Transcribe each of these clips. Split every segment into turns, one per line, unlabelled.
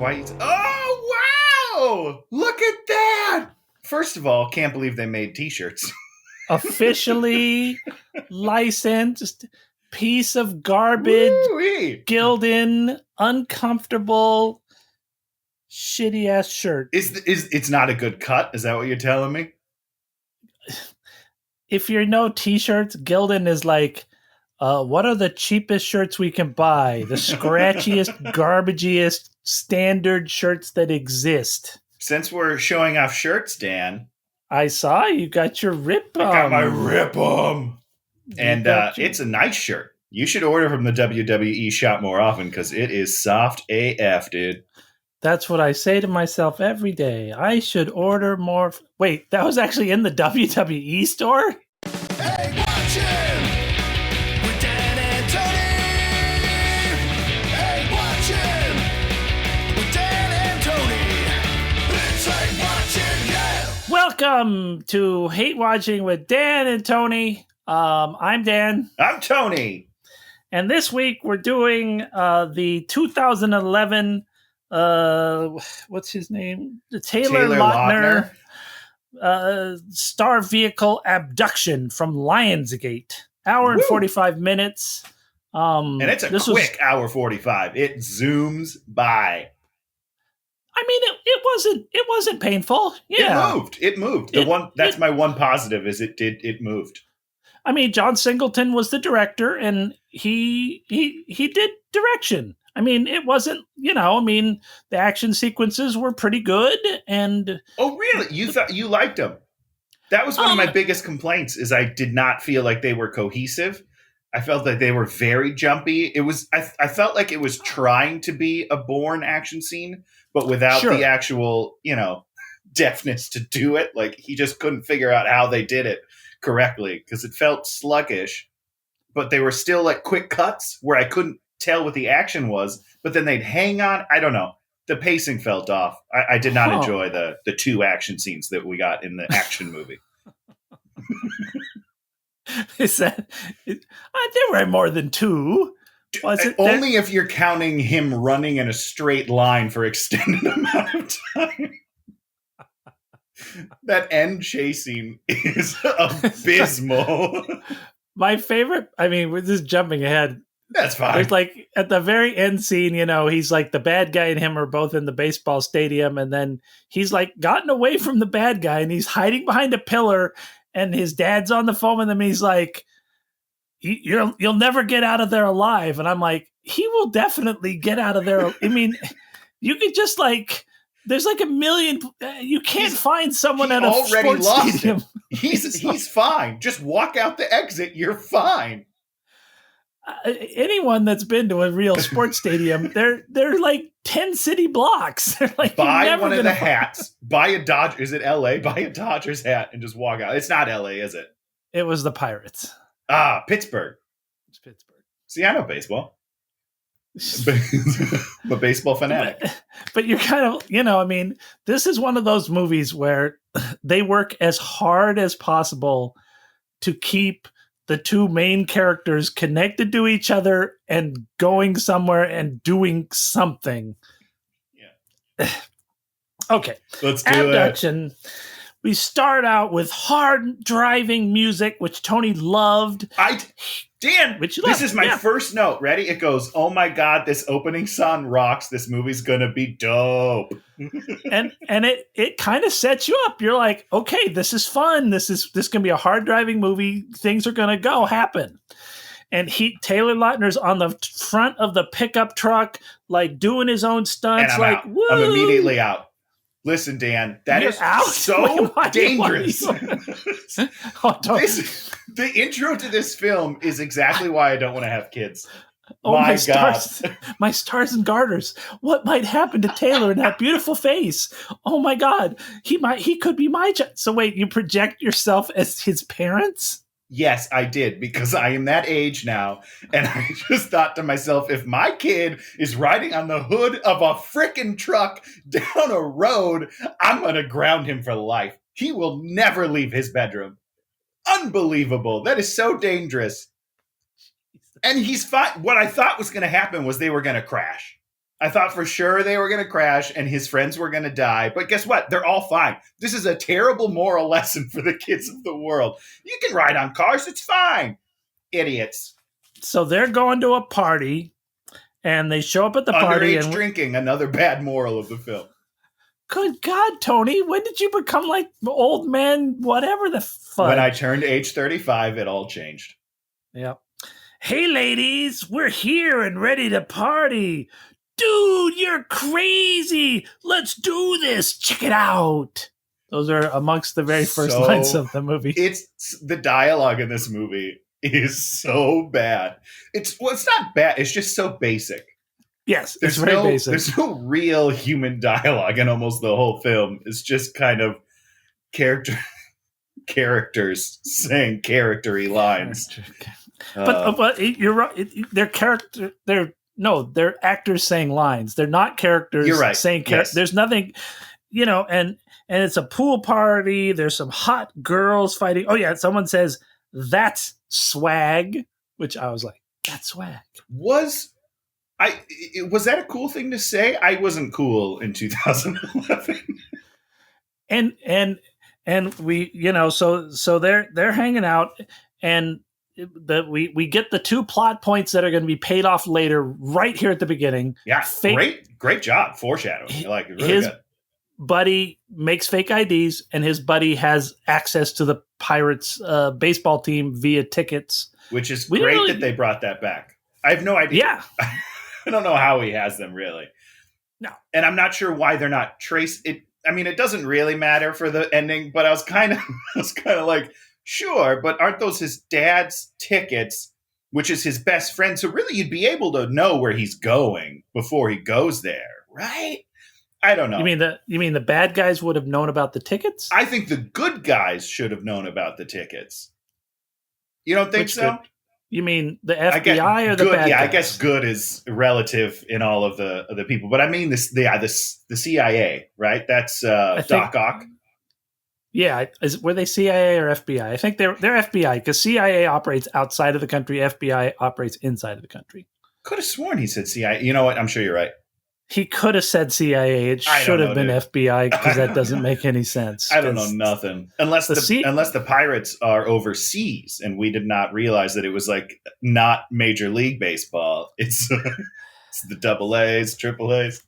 White. Oh, wow! Look at that! First of all, can't believe they made t-shirts.
Officially licensed piece of garbage,
Woo-wee.
Gildan, uncomfortable, shitty ass shirt.
It's not a good cut? Is that what you're telling me?
If you know t-shirts, Gildan is like, what are the cheapest shirts we can buy? The scratchiest, garbagiest standard shirts that exist.
Since we're showing off shirts, Dan,
I saw you got your Rip.
I got my Rip-'em. And it's a nice shirt. You should order from the WWE shop more often because it is soft AF, dude.
That's what I say to myself every day. I should order more. Wait, that was actually in the WWE store?
Hey, watch him! With Dan and Tony! Hey, watch him! With Dan and Tony! It's like watching, yeah!
Welcome to Hate Watching with Dan and Tony. I'm Dan.
I'm Tony.
And this week we're doing the 2011, what's his name? The Taylor Lautner. Star Vehicle Abduction from Lionsgate. Hour and 45 minutes.
And it's a quick hour 45. It zooms by.
I mean, it wasn't painful. Yeah.
It moved. My one positive is it moved.
I mean, John Singleton was the director, and he did direction. I mean, it wasn't, the action sequences were pretty good. And
oh, really? You thought you liked them? That was one of my biggest complaints. Is I did not feel like they were cohesive. I felt like they were very jumpy. It was. I felt like it was trying to be a Bourne action scene, but without the actual, deftness to do it. Like he just couldn't figure out how they did it correctly because it felt sluggish. But they were still like quick cuts where I couldn't tell what the action was, but then they'd hang on. I don't know. The pacing felt off. I did not enjoy the two action scenes that we got in the action movie.
There were more than two. Was it
only if you're counting him running in a straight line for extended amount of time. That end chase scene is abysmal.
My favorite, we're just jumping ahead.
That's fine.
There's like at the very end scene, he's like the bad guy and him are both in the baseball stadium, and then he's like gotten away from the bad guy and he's hiding behind a pillar, and his dad's on the phone with him. And he's like, "You'll never get out of there alive." And I'm like, he will definitely get out of there. I mean, you could just like. There's like a million. You can't find someone at a sports stadium.
He's fine. Just walk out the exit. You're fine.
Anyone that's been to a real sports stadium, they're like 10 city blocks. They're like,
buy one of the hats. Buy a Dodger. Is it LA? Buy a Dodgers hat and just walk out. It's not LA, is it?
It was the Pirates.
Pittsburgh.
It's Pittsburgh.
See, I know baseball. I'm a baseball fanatic.
But you're kind of, this is one of those movies where they work as hard as possible to keep the two main characters connected to each other and going somewhere and doing something.
Yeah.
Okay.
Let's do
Abduction. We start out with hard driving music, which Tony loved.
Dan, this is my first note. Ready? It goes, "Oh my God, this opening song rocks. This movie's gonna be dope."
and it kind of sets you up. You're like, okay, this is fun. This gonna be a hard driving movie. Things are gonna happen. And Taylor Lautner's on the front of the pickup truck, like doing his own stunts.
And
like, woo!
I'm immediately out. Listen, Dan, that is so dangerous. The intro to this film is exactly why I don't want to have kids.
Oh my God. My stars and garters. What might happen to Taylor and that beautiful face? Oh my God. He could be my child. So wait, you project yourself as his parents?
Yes, I did, because I am that age now, and I just thought to myself, if my kid is riding on the hood of a frickin' truck down a road, I'm going to ground him for life. He will never leave his bedroom. Unbelievable. That is so dangerous. And he's fine. What I thought was going to happen was they were going to crash. I thought for sure they were going to crash and his friends were going to die. But guess what? They're all fine. This is a terrible moral lesson for the kids of the world. You can ride on cars. It's fine. Idiots.
So they're going to a party, and they show up at the party.
Underage
And
drinking, another bad moral of the film.
Good God, Tony, when did you become like old man, whatever the fuck?
When I turned age 35, it all changed.
Yeah. Hey, ladies, we're here and ready to party. Dude, you're crazy. Let's do this. Check it out. Those are amongst the very first lines of the movie.
It's the dialogue in this movie is so bad. It's not bad. It's just so basic.
Yes, it's very basic.
There's no real human dialogue in almost the whole film. It's just kind of characters saying charactery lines.
But you're right. They're actors saying lines. They're not characters
you're right.
saying characters. Yes. There's nothing, and it's a pool party. There's some hot girls fighting. Oh yeah, someone says that's swag, which I was like, that's swag.
Was that a cool thing to say? I wasn't cool in 2011.
and we, so they're hanging out, and we get the two plot points that are going to be paid off later right here at the beginning.
Yeah, great job foreshadowing. Like really
his
good.
Buddy makes fake IDs, and his buddy has access to the Pirates baseball team via tickets.
Which is great that they brought that back. I have no idea.
Yeah.
I don't know how he has them, really.
No.
And I'm not sure why they're not traced. It doesn't really matter for the ending, but I was kind of like, sure, but aren't those his dad's tickets, which is his best friend? So really you'd be able to know where he's going before he goes there, right? I don't know.
You mean the bad guys would have known about the tickets?
I think the good guys should have known about the tickets. You don't think so?
Good? You mean the FBI or the
good,
bad guys?
I guess good is relative in all of the people, but I mean the CIA, right? That's Doc Ock.
Yeah, were they CIA or FBI? I think they're FBI because CIA operates outside of the country, FBI operates inside of the country.
Could have sworn he said CIA. You know what? I'm sure you're right.
He could have said CIA. It should have been FBI because that doesn't make any sense.
I don't know nothing. Unless the Pirates are overseas and we did not realize that it was like not Major League Baseball. It's the double A's, triple A's.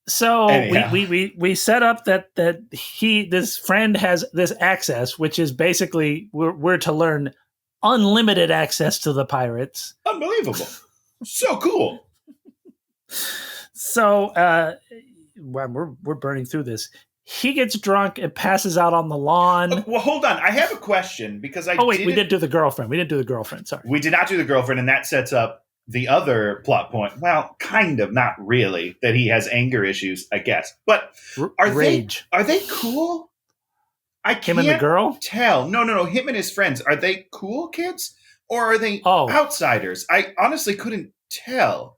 So we set up that this friend has this access, which is basically we're to learn unlimited access to the Pirates.
Unbelievable. So cool.
So we're burning through this. He gets drunk and passes out on the lawn.
Well, hold on. I have a question because
we didn't do the girlfriend. We didn't do the girlfriend. Sorry.
We did not do the girlfriend, and that sets up the other plot point. Well, kind of, not really, that he has anger issues, I guess. But
rage.
Are they cool?
Him and the girl?
Tell. No. Him and his friends. Are they cool kids or are they outsiders? I honestly couldn't tell.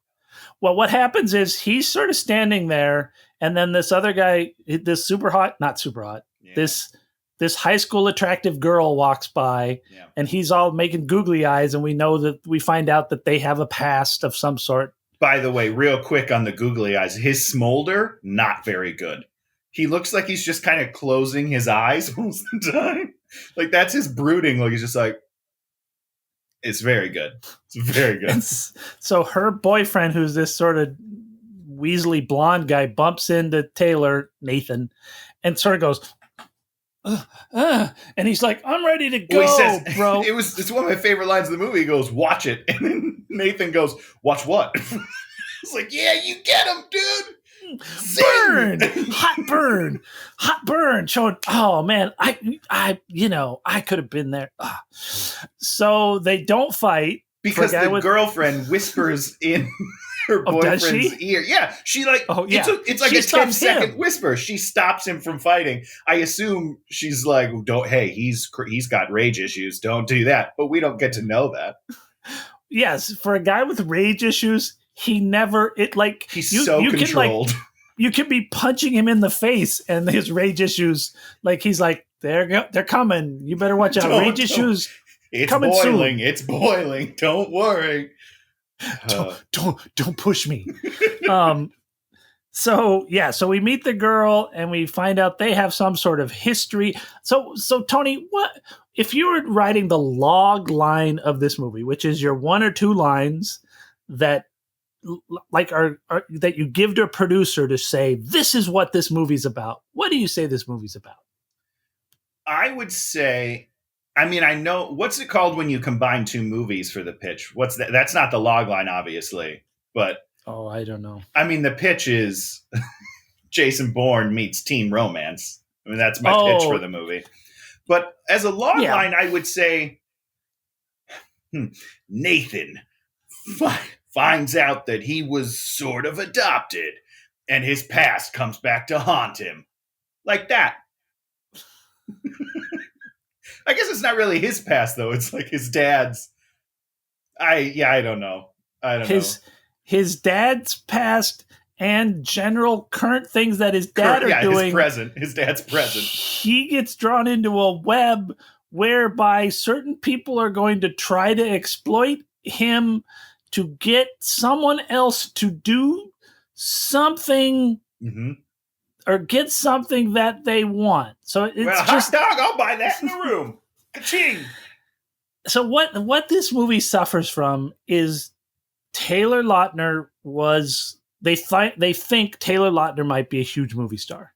Well, what happens is he's sort of standing there, and then this other guy, this not super hot, yeah. this high school attractive girl walks by, yeah. And he's all making googly eyes, and we find out that they have a past of some sort.
By the way, real quick on the googly eyes, his smolder, not very good. He looks like he's just kind of closing his eyes most of the time. Like that's his brooding look. He's just like, it's very good. It's very good.
So her boyfriend, who's this sort of Weasley blonde guy, bumps into Taylor, Nathan, and sort of goes, and he's like, I'm ready to go, he says, bro.
It's one of my favorite lines of the movie. He goes, watch it. And then Nathan goes, watch what? It's like, yeah, you get him, dude.
Burn, hot burn. Showing, oh man, I could have been there. So they don't fight
because the girlfriend whispers in her boyfriend's ear. Yeah, she like, it's like a 10-second whisper. She stops him from fighting. I assume she's like, he's got rage issues. Don't do that. But we don't get to know that.
Yes, for a guy with rage issues. He's
so controlled.
You could be punching him in the face, and his rage issues, like he's like, they're coming. You better watch out. Rage issues.
It's
coming
boiling.
soon.
It's boiling. Don't worry.
Don't push me. So we meet the girl and we find out they have some sort of history. So Tony, what if you were writing the log line of this movie, which is your one or two lines that are that you give to a producer to say, this is what this movie's about. What do you say this movie's about?
I would say, I mean, I know, what's it called when you combine two movies for the pitch? What's that? That's not the log line, obviously, but.
Oh, I don't know.
I mean, the pitch is Jason Bourne meets teen romance. I mean, that's my pitch for the movie. But as a log line, I would say, Nathan finds out that he was sort of adopted and his past comes back to haunt him. Like that. I guess it's not really his past, though. It's like his dad's. I don't know.
His dad's past and general current things that his dad are doing.
His dad's present.
He gets drawn into a web whereby certain people are going to try to exploit him to get someone else to do something or get something that they want. So it's
hot dog, I'll buy that in the room. Ka-ching!
So what this movie suffers from is Taylor Lautner they think Taylor Lautner might be a huge movie star.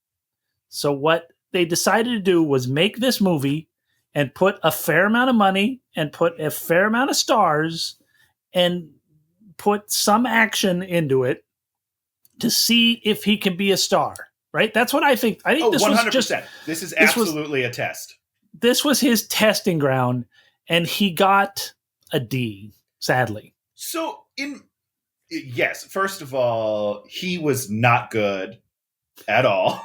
So what they decided to do was make this movie and put a fair amount of money and put a fair amount of stars and put some action into it to see if he can be a star. Right? That's what I think. I think this 100%. Was
this is absolutely a test.
This was his testing ground, and he got a D, sadly.
So, yes, first of all, he was not good at all.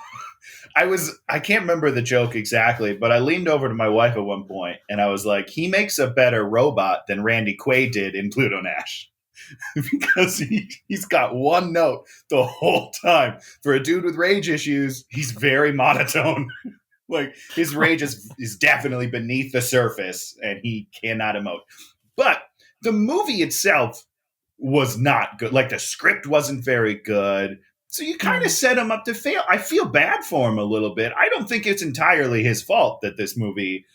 I can't remember the joke exactly, but I leaned over to my wife at one point and I was like, he makes a better robot than Randy Quaid did in Pluto Nash. Because he's got one note the whole time. For a dude with rage issues, he's very monotone. Like, his rage is definitely beneath the surface and he cannot emote. But the movie itself was not good. Like, the script wasn't very good. So you kind of set him up to fail. I feel bad for him a little bit. I don't think it's entirely his fault that this movie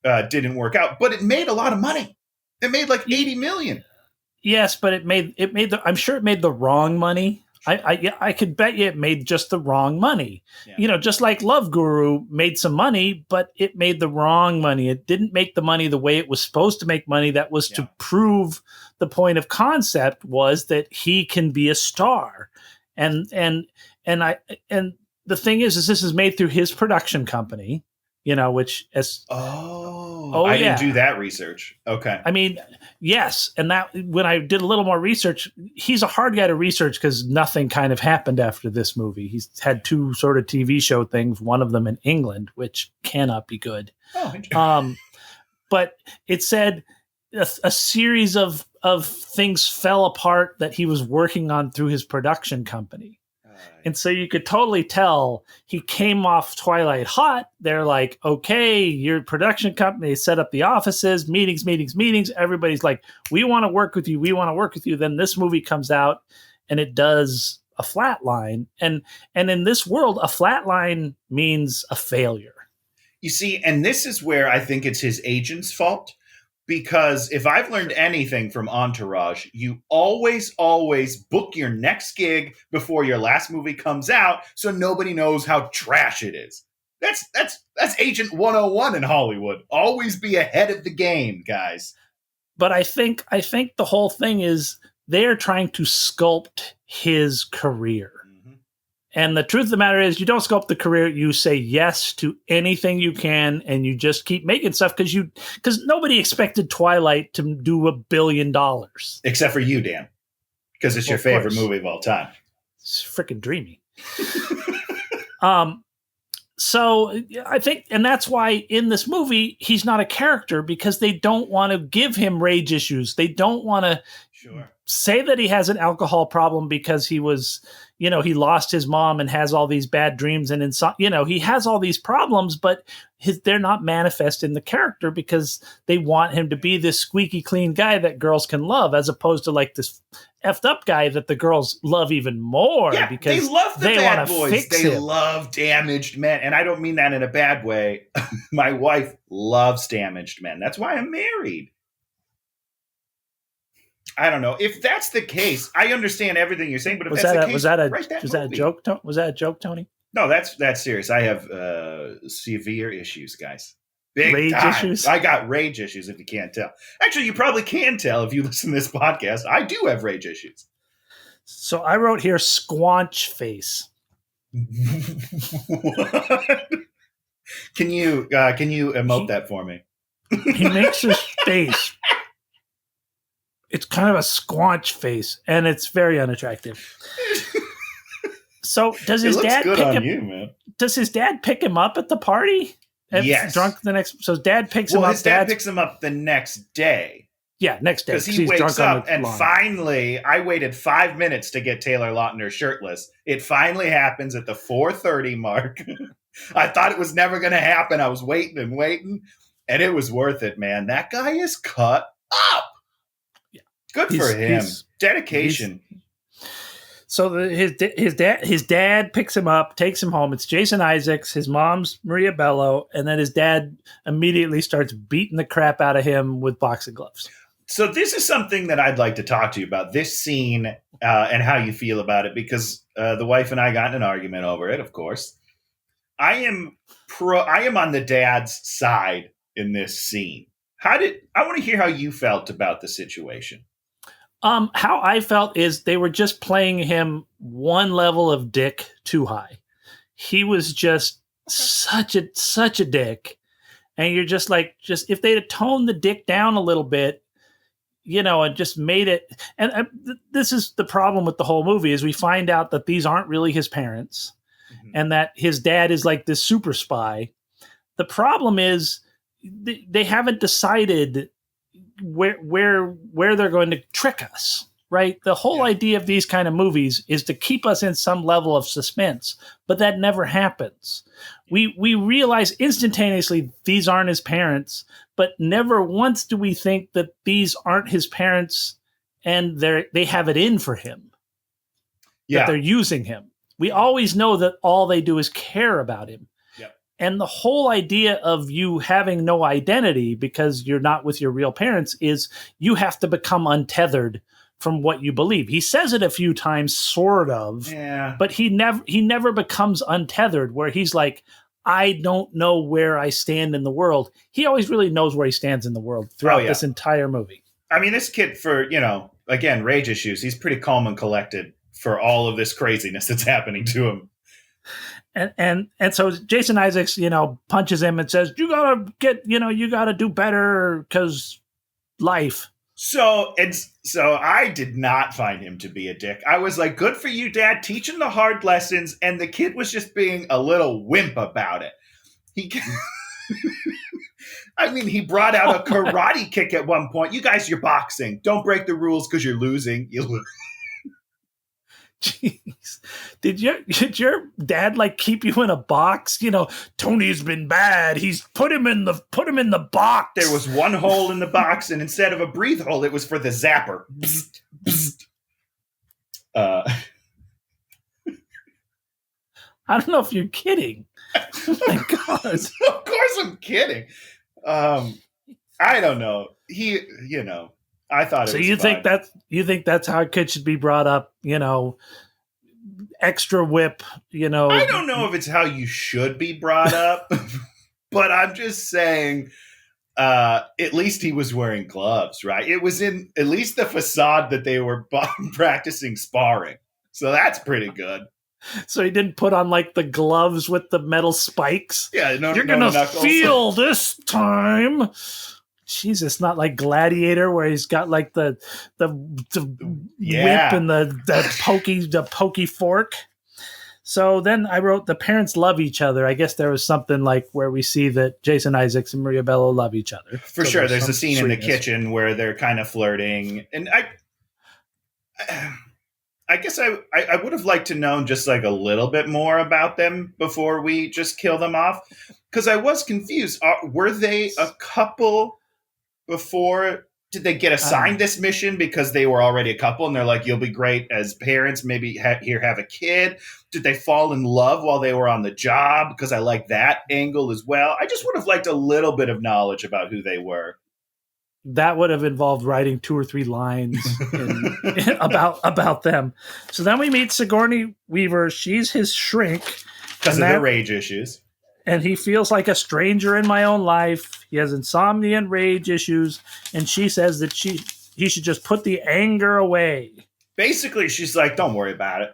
didn't work out, but it made a lot of money. It made like $80 million.
Yes, but I'm sure it made the wrong money. I could bet you it made just the wrong money. Yeah. You know, just like Love Guru made some money, but it made the wrong money. It didn't make the money the way it was supposed to make money. That was to prove the point of concept was that he can be a star. And the thing is this is made through his production company, you know, which as
I didn't do that research. Okay.
I mean, yes. And that when I did a little more research, he's a hard guy to research because nothing kind of happened after this movie. He's had two sort of TV show things, one of them in England, which cannot be good. But it said a series of things fell apart that he was working on through his production company. And so you could totally tell he came off Twilight hot. They're like, okay, your production company set up the offices, meetings. Everybody's like, we want to work with you. Then this movie comes out and it does a flat line. And in this world, a flat line means a failure.
You see, and this is where I think it's his agent's fault. Because if I've learned anything from Entourage, you always book your next gig before your last movie comes out so nobody knows how trash it is. That's Agent 101 in Hollywood. Always be ahead of the game, guys.
But I think the whole thing is they're trying to sculpt his career. And the truth of the matter is you don't sculpt the career. You say yes to anything you can, and you just keep making stuff because nobody expected Twilight to do $1 billion.
Except for you, Dan, because it's your favorite movie of all time.
It's freaking dreamy. So I think, and that's why in this movie, he's not a character because they don't want to give him rage issues. They don't want to say that he has an alcohol problem because he was, he lost his mom and has all these bad dreams and he has all these problems, but they're not manifest in the character because they want him to be this squeaky clean guy that girls can love, as opposed to like this effed up guy that the girls love even more.
Yeah,
because
they love the bad boys.
Fix
they
him.
love damaged men. And I don't mean that in a bad way. My wife loves damaged men. That's why I'm married. I don't know. If that's the case, I understand everything you're saying, but if
Was
that's
that
the
a,
case,
was that a
write that
was that a
movie.
joke? Was that a joke, Tony?
No, that's serious. I have severe issues, guys. Big
Rage
time.
issues?
I got rage issues, if you can't tell. Actually, you probably can tell if you listen to this podcast. I do have rage issues.
So I wrote here squanch face.
What? Can you emote that for me?
He makes his face. It's kind of a squanch face, and it's very unattractive. So does his dad
good
pick
on
him?
you, man.
Does his dad pick him up at the party?
Yes.
Drunk the next. So his dad picks him up.
His dad picks him up the next day.
Yeah, next day.
Because he
he's
wakes
drunk on
up
the
and
lawn.
finally, I waited 5 minutes to get Taylor Lautner shirtless. It finally happens at the 4:30 mark. I thought it was never going to happen. I was waiting, and it was worth it, man. That guy is cut up.
Yeah.
Good for him. Dedication.
So his dad picks him up, takes him home. It's Jason Isaacs, his mom's Maria Bello, and then his dad immediately starts beating the crap out of him with boxing gloves.
So this is something that I'd like to talk to you about, this scene and how you feel about it, because the wife and I got in an argument over it, of course. I am on the dad's side in this scene. I want to hear how you felt about the situation.
How I felt is they were just playing him one level of dick too high. He was just such a dick. And you're just like, if they'd have toned the dick down a little bit, and just made it. And this is the problem with the whole movie is we find out that these aren't really his parents and that his dad is like this super spy. The problem is they haven't decided where they're going to trick us, right? The whole idea of these kind of movies is to keep us in some level of suspense, but that never happens. We realize instantaneously these aren't his parents, but never once do we think that these aren't his parents and they have it in for him. That they're using him. We always know that all they do is care about him. And the whole idea of you having no identity because you're not with your real parents is you have to become untethered from what you believe. He says it a few times, sort of, but he never becomes untethered where he's like, I don't know where I stand in the world. He always really knows where he stands in the world throughout this entire movie.
I mean, this kid, for, again, rage issues, he's pretty calm and collected for all of this craziness that's happening to him.
And so Jason Isaacs, punches him and says, you gotta do better because life.
So I did not find him to be a dick. I was like, good for you, Dad, teaching the hard lessons. And the kid was just being a little wimp about it. He brought out a karate kick at one point. You guys, you're boxing. Don't break the rules because you're losing. You lose.
Jeez. Did your dad keep you in a box? Tony's been bad. He's put him in the box.
There was one hole in the box, and instead of a breathe hole, it was for the zapper. Bzzt, bzzt.
I don't know if you're kidding. Oh my God.
Of course I'm kidding. I don't know. I thought it
so
was
you
fun.
think that's how a kid should be brought up, extra whip,
I don't know if it's how you should be brought up, but I'm just saying at least he was wearing gloves, right? It was in at least the facade that they were practicing sparring. So that's pretty good.
So he didn't put on the gloves with the metal spikes.
Yeah,
you're gonna feel this time. Jesus, not like Gladiator where he's got the whip and the pokey fork. So then I wrote the parents love each other. I guess there was something where we see that Jason Isaacs and Maria Bello love each other.
For sure. There's a scene in the kitchen where they're kind of flirting. And I guess I would have liked to know just like a little bit more about them before we just kill them off. Because I was confused. Were they a couple before? Did they get assigned this mission because they were already a couple and they're like, you'll be great as parents, maybe here have a kid? Did they fall in love while they were on the job? Because I like that angle as well. I just would have liked a little bit of knowledge about who they were.
That would have involved writing 2 or 3 lines about them. So then we meet Sigourney Weaver. She's his shrink.
Because of their rage issues.
And he feels like a stranger in my own life. He has insomnia and rage issues. And she says that he should just put the anger away.
Basically, she's like, don't worry about it.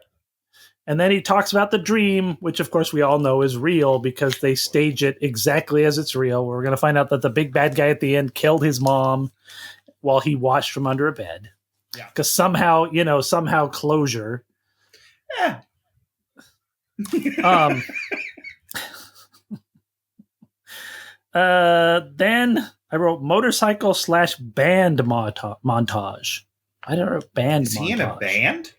And then he talks about the dream, which of course we all know is real because they stage it exactly as it's real. We're going to find out that the big bad guy at the end killed his mom while he watched from under a bed.
Yeah.
Because somehow closure.
Yeah.
Then I wrote motorcycle/band montage. I don't know, band
Is
montage.
he in a band?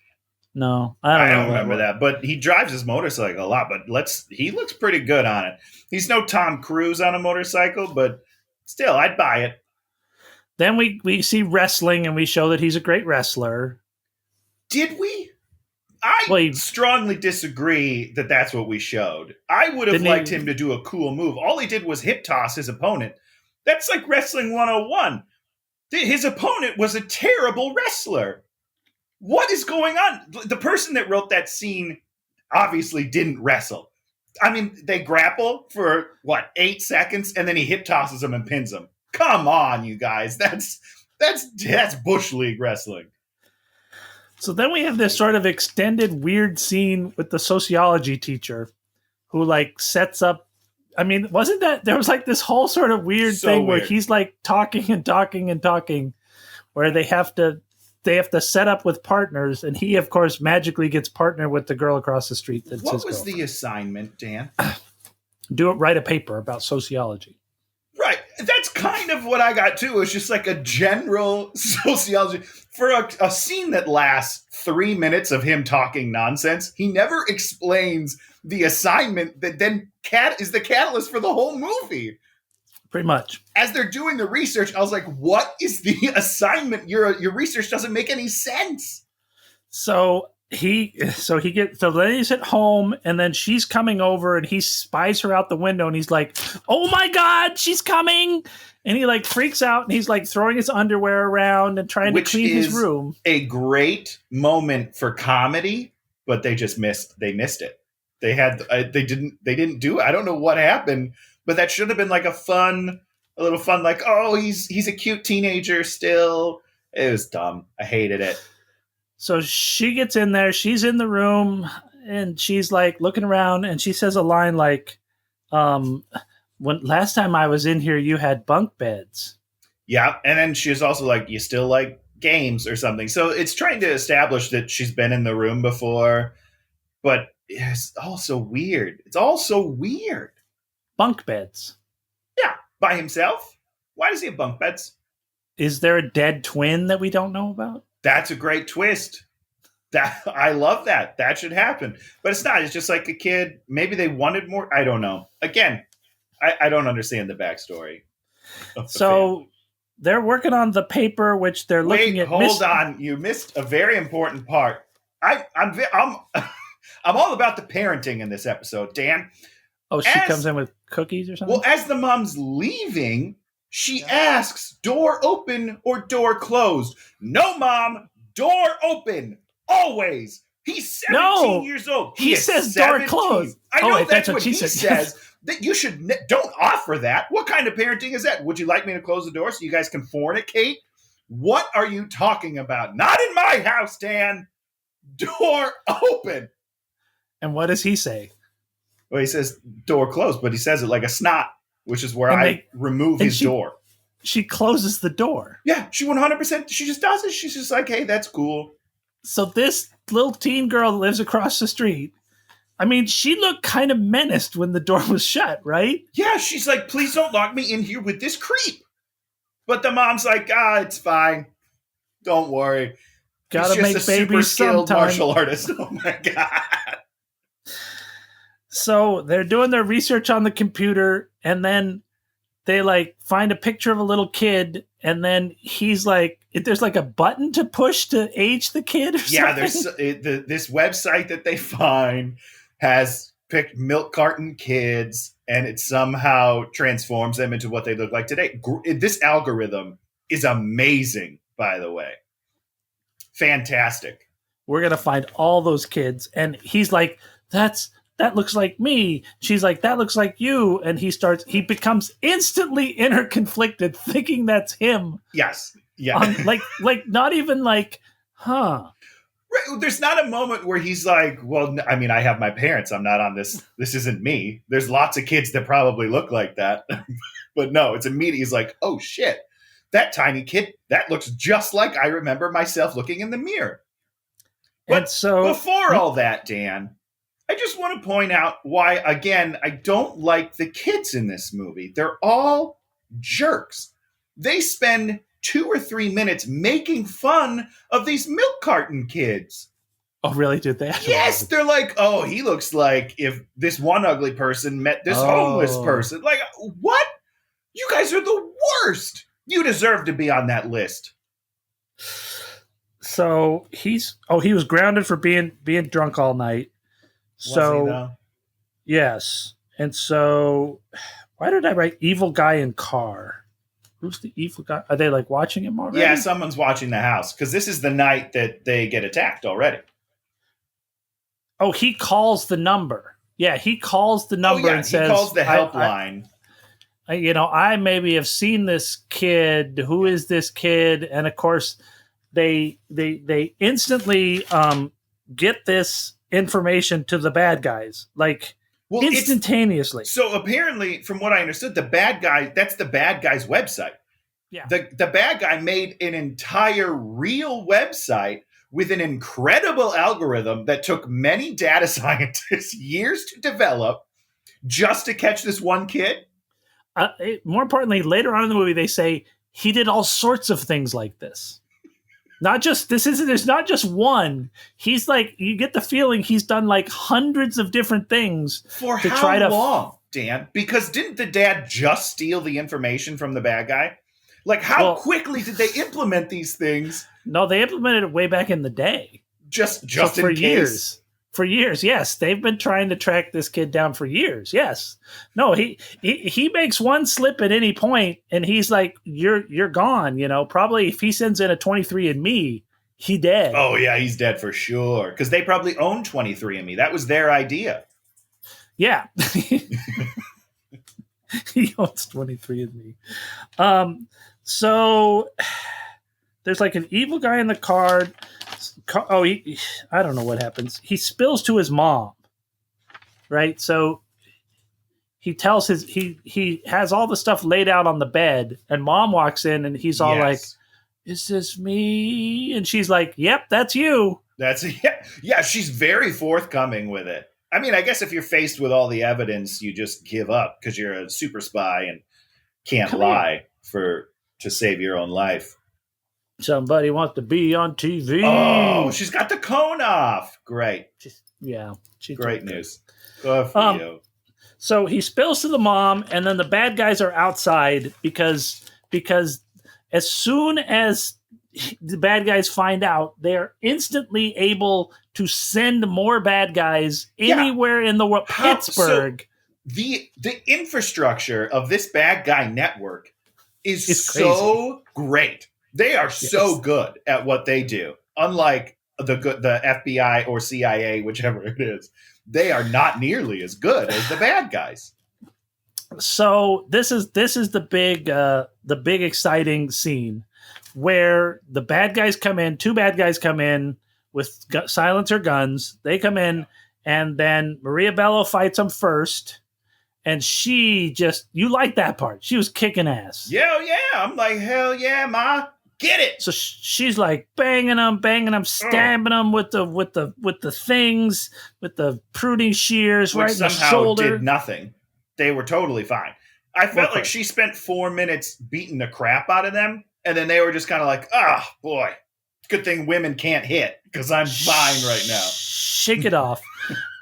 No,
I don't remember that, but he drives his motorcycle a lot. But he looks pretty good on it. He's no Tom Cruise on a motorcycle, but still, I'd buy it.
Then we see wrestling, and we show that he's a great wrestler.
Did we? I strongly disagree that that's what we showed. I would have liked him to do a cool move. All he did was hip toss his opponent. That's like Wrestling 101. His opponent was a terrible wrestler. What is going on? The person that wrote that scene obviously didn't wrestle. I mean, they grapple for, 8 seconds, and then he hip tosses them and pins them. Come on, you guys. That's Bush League wrestling.
So then we have this sort of extended weird scene with the sociology teacher who sets up. I mean, wasn't that there was this whole sort of weird thing where he's talking and talking and talking where they have to set up with partners, and he of course magically gets partnered with the girl across the street.
What was the assignment, Dan?
Write a paper about sociology.
Right. That's kind of what I got too. It's just like a general sociology. For a scene that lasts 3 minutes of him talking nonsense, he never explains the assignment that then is the catalyst for the whole movie.
Pretty much.
As they're doing the research, I was like, what is the assignment? Your research doesn't make any sense.
So then he's at home, and then she's coming over, and he spies her out the window, and he's like, oh my God, she's coming. And he freaks out, and he's throwing his underwear around and trying to clean his room.
A great moment for comedy, but they just missed it. They didn't do it. I don't know what happened, but that should have been a little fun, oh, he's a cute teenager still. It was dumb. I hated it.
So she gets in there, she's in the room, and she's looking around, and she says a line when last time I was in here, you had bunk beds. Yeah,
and then she's also you still like games or something. So it's trying to establish that she's been in the room before, but it's all so weird. It's all so weird.
Bunk beds.
Yeah, by himself? Why does he have bunk beds?
Is there a dead twin that we don't know about?
That's a great twist. I love that. That should happen. But it's not. It's just like a kid. Maybe they wanted more. I don't know. Again, I don't understand the backstory.
So they're working on the paper, which they're looking at.
Hold on. You missed a very important part. I'm all about the parenting in this episode, Dan.
Oh, she comes in with cookies or something?
Well, as the mom's leaving, she asks, door open or door closed? No, Mom, door open. Always. He's 17 years old.
He says 17. Door closed.
I know that's what he says. That you should don't offer that. What kind of parenting is that? Would you like me to close the door so you guys can fornicate? What are you talking about? Not in my house, Dan. Door open.
And what does he say?
Well, he says door closed, but he says it like a snot, which is where I remove his door.
She closes the door.
Yeah, she 100%. She just does it. She's just like, hey, that's cool.
So this little teen girl that lives across the street, I mean, she looked kind of menaced when the door was shut, right?
Yeah, she's like, please don't lock me in here with this creep. But the mom's like, it's fine. Don't worry.
Gotta
He's
make
just a super
babies
skilled
sometime.
martial artist. Oh my god.
So they're doing their research on the computer, and then they like find a picture of a little kid, and then he's like, there's like a button to push to age the kid or
Yeah,
something.
there's this website that they find has picked milk carton kids, and it somehow transforms them into what they look like today. This algorithm is amazing, by the way. Fantastic.
We're going to find all those kids. And he's like, that looks like me. She's like, that looks like you. And he becomes instantly interconflicted, thinking that's him.
Yes. Yeah.
Like not even like, huh.
Right. There's not a moment where he's like, well, I mean, I have my parents. I'm not on this. This isn't me. There's lots of kids that probably look like that. But no, it's immediate. He's like, oh shit, that tiny kid, that looks just like I remember myself looking in the mirror. But
so
before all that, Dan, I just want to point out why, again, I don't like the kids in this movie. They're all jerks. They spend 2 or 3 minutes making fun of these milk carton kids.
Oh, really? Did they?
Yes, they're like, oh, he looks like if this one ugly person met this homeless person. Like, what? You guys are the worst. You deserve to be on that list.
So he was grounded for being drunk all night. So
Was he, though?
yes. And so why did I write evil guy in car? Who's the evil guy? Are they like watching him already?
Yeah, someone's watching the house because this is the night that they get attacked already.
Oh, he calls the number. Yeah, he calls the number and says,
he calls the helpline.
I maybe have seen this kid. Who is this kid? And of course, they instantly get this information to the bad guys, like instantaneously.
So apparently, from what I understood, that's the bad guy's website.
Yeah.
The bad guy made an entire real website with an incredible algorithm that took many data scientists years to develop just to catch this one kid.
More importantly, later on in the movie, they say he did all sorts of things like this. There's not just one. He's like, you get the feeling he's done like hundreds of different things.
For how long, Dan? Because didn't the dad just steal the information from the bad guy? Like, how quickly did they implement these things?
No, they implemented it way back in the day.
Just
for
in case.
Years. For years, yes. They've been trying to track this kid down for years, yes. No, he makes one slip at any point, and he's like, you're gone, Probably if he sends in a 23andMe, he dead.
Oh, yeah, he's dead for sure. Because they probably own 23andMe. That was their idea.
Yeah. He owns 23andMe. So there's like an evil guy in the car. Oh, I don't know what happens. He spills to his mom, right? So he tells he has all the stuff laid out on the bed, and mom walks in, and he's all like, "Is this me?" And she's like, "Yep, that's you."
Yeah. She's very forthcoming with it. I mean, I guess if you're faced with all the evidence, you just give up because you're a super spy and can't lie to save your own life.
Somebody wants to be on TV.
Oh, she's got the cone off. Great.
Great
news. Good for you.
So he spills to the mom, and then the bad guys are outside because as soon as the bad guys find out, they're instantly able to send more bad guys anywhere in the world. Pittsburgh.
So the infrastructure of this bad guy network is so great. They are so good at what they do. Unlike the FBI or CIA, whichever it is, they are not nearly as good as the bad guys.
So this is the big exciting scene where the bad guys come in. 2 bad guys come in with silencer guns. They come in, and then Maria Bello fights them first. And she you like that part. She was kicking ass.
Yeah. I'm like, hell yeah, ma. Get it.
So she's like banging them, stabbing them with the things, with the pruning shears,
which
right in the
somehow
shoulder.
Did nothing. They were totally fine. I felt like she spent 4 minutes beating the crap out of them, and then they were just kind of like, boy, Good thing women can't hit because I'm fine right now.
Shake it off.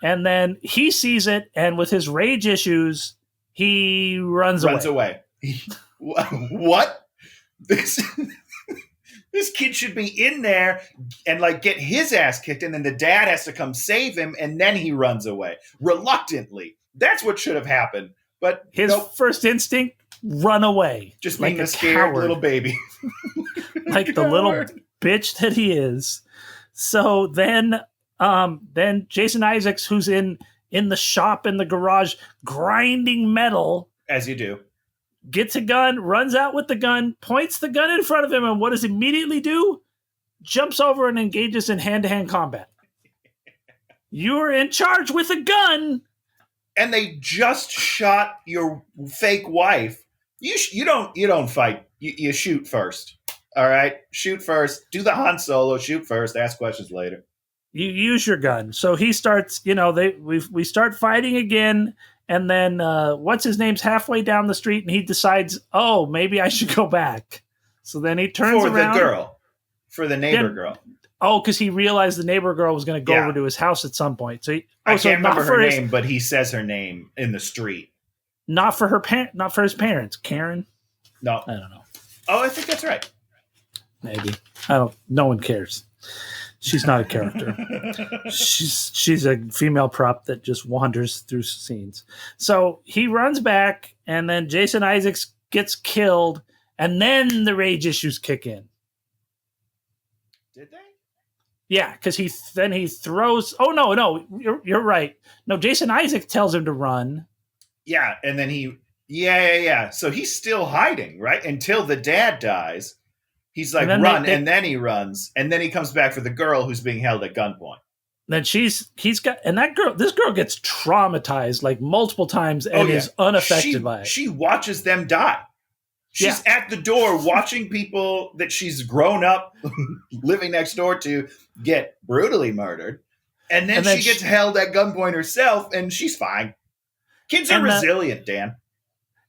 And then he sees it, and with his rage issues, he runs away.
What? This kid should be in there and like get his ass kicked, and then the dad has to come save him, and then he runs away reluctantly. That's what should have happened. But
his first instinct, run away.
Just
like
being a scared little baby.
Like the little bitch that he is. So then Jason Isaacs, who's in the shop in the garage grinding metal,
as you do,
gets a gun, runs out with the gun, points the gun in front of him, and what does he immediately do? Jumps over and engages in hand-to-hand combat. You're in charge with a gun,
and they just shot your fake wife. You don't fight. You shoot first. All right, shoot first. Do the Han Solo. Shoot first. Ask questions later.
You use your gun. So he starts. We start fighting again. And then, what's his name's halfway down the street, and he decides, oh, maybe I should go back. So then he turns around.
For the neighbor girl.
Oh, because he realized the neighbor girl was going to go over to his house at some point. So
I can't remember her name, but he says her name in the street.
Not for his parents. Karen?
No.
I don't know.
Oh, I think that's right.
Maybe. No one cares. She's not a character. She's a female prop that just wanders through scenes. So he runs back, and then Jason Isaacs gets killed, and then the rage issues kick in.
Did they?
Yeah, because he throws. Oh no, you're right. No, Jason Isaacs tells him to run.
Yeah, and then yeah. So he's still hiding, right? Until the dad dies. He's like, run, and then he runs, and then he comes back for the girl who's being held at gunpoint.
Then this girl gets traumatized like multiple times and is unaffected by it.
She watches them die. She's at the door watching people that she's grown up living next door to get brutally murdered. And then she gets held at gunpoint herself, and she's fine. Kids are resilient, Dan.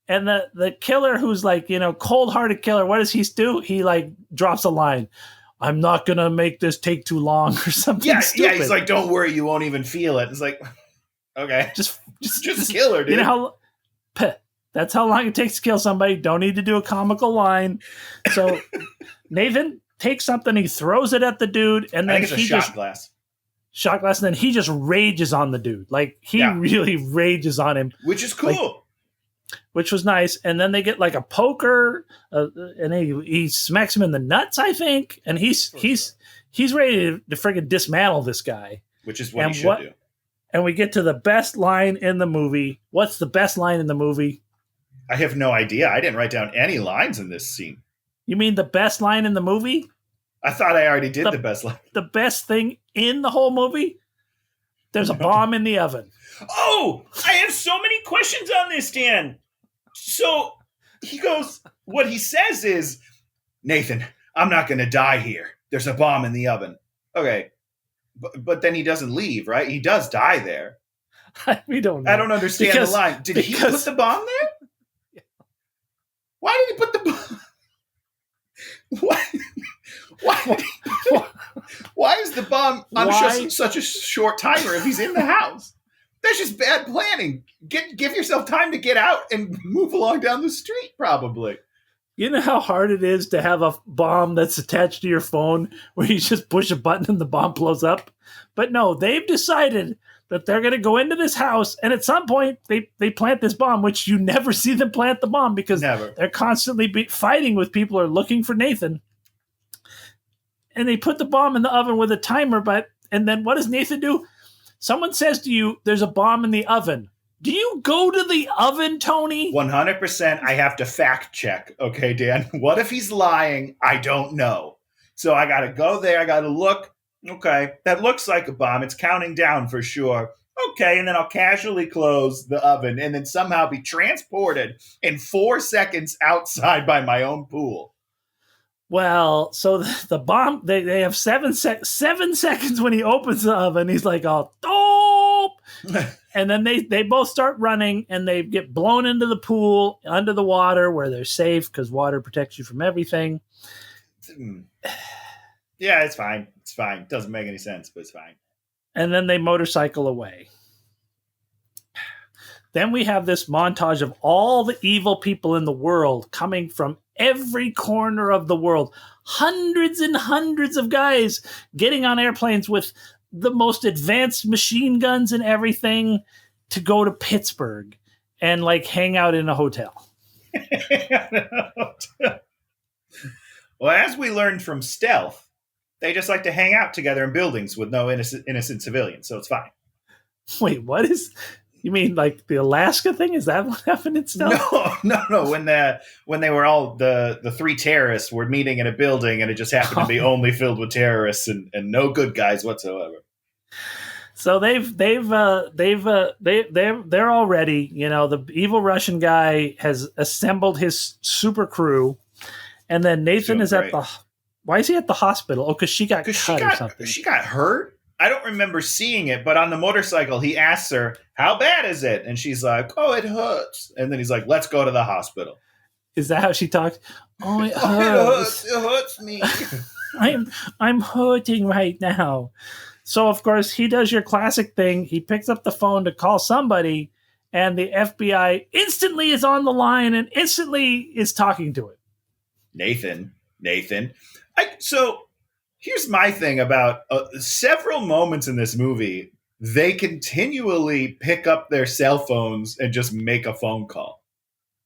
And the killer, who's like, cold-hearted killer, what does he do? He like drops a line. I'm not going to make this take too long or something stupid.
Yeah, he's like, don't worry, you won't even feel it. It's like, okay. Just kill her, dude.
That's how long it takes to kill somebody. Don't need to do a comical line. So Nathan takes something, he throws it at the dude, and then
it's a shot glass.
Shot glass, and then he just rages on the dude. Like, he really rages on him.
Which is cool.
Which was nice. And then they get like a poker, and he smacks him in the nuts, I think. And he's ready to friggin' dismantle this guy.
Which is what he should do.
And we get to the best line in the movie. What's the best line in the movie?
I have no idea. I didn't write down any lines in this scene.
You mean the best line in the movie?
I thought I already did the best line.
The best thing in the whole movie? There's a bomb in the oven.
Oh, I have so many questions on this, Dan. So what he says is, Nathan, I'm not going to die here. There's a bomb in the oven. Okay. But then he doesn't leave, right? He does die there.
We don't know.
I don't understand the line. Did he put the bomb there? Why did he put the bomb? Why is the bomb on such a short timer if he's in the house? That's just bad planning. Give yourself time to get out and move along down the street, probably.
You know how hard it is to have a bomb that's attached to your phone where you just push a button and the bomb blows up? But no, they've decided that they're going to go into this house, and at some point they plant this bomb, which you never see them plant the bomb because they're constantly fighting with people who are looking for Nathan. And they put the bomb in the oven with a timer, and then what does Nathan do? Someone says to you, there's a bomb in the oven. Do you go to the oven, Tony?
100% I have to fact check. Okay, Dan. What if he's lying? I don't know. So I got to go there. I got to look. Okay, that looks like a bomb. It's counting down for sure. Okay, and then I'll casually close the oven and then somehow be transported in 4 seconds outside by my own pool.
Well, so the bomb, they have 7 seconds when he opens the oven. He's like, oh, dope. And then they both start running, and they get blown into the pool, under the water, where they're safe because water protects you from everything.
Yeah, it's fine. It's fine. Doesn't make any sense, but it's fine.
And then they motorcycle away. Then we have this montage of all the evil people in the world coming from every corner of the world. Hundreds and hundreds of guys getting on airplanes with the most advanced machine guns and everything to go to Pittsburgh and like hang out in a hotel.
Well, as we learned from Stealth, they just like to hang out together in buildings with no innocent civilians, so it's fine.
Wait, what is... You mean like the Alaska thing? Is that what happened in Stealth?
No. When they were all the three terrorists were meeting in a building, and it just happened to be only filled with terrorists and no good guys whatsoever.
So they're all ready. You know, the evil Russian guy has assembled his super crew, and then Nathan is
great.
at the. Why is he at the hospital? Oh, because she got cut or something.
She got hurt. I don't remember seeing it, but on the motorcycle, he asks her, "How bad is it?" And she's like, "Oh, it hurts." And then he's like, "Let's go to the hospital."
Is that how she talks? Oh, it hurts.
It hurts me.
I'm hurting right now. So of course he does your classic thing. He picks up the phone to call somebody, and the FBI instantly is on the line and instantly is talking to him.
Nathan. So here's my thing about several moments in this movie. They continually pick up their cell phones and just make a phone call.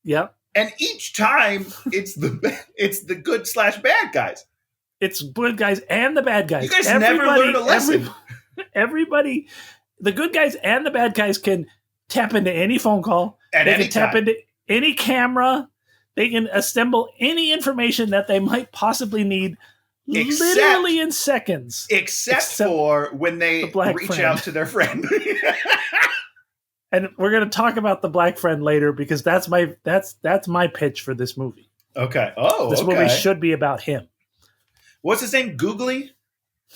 Yep.
And each time it's the good/bad guys.
It's good guys and the bad guys.
You guys never learned a lesson.
Everybody, the good guys and the bad guys can tap into any phone call.
At
they
any
can tap
time.
into any camera. They can assemble any information that they might possibly need literally in seconds.
Except for when they reach
friend.
out to their friend.
And we're going to talk about the black friend later because that's my pitch for this movie.
Okay. Oh,
this movie should be about him.
What's his name? Googly?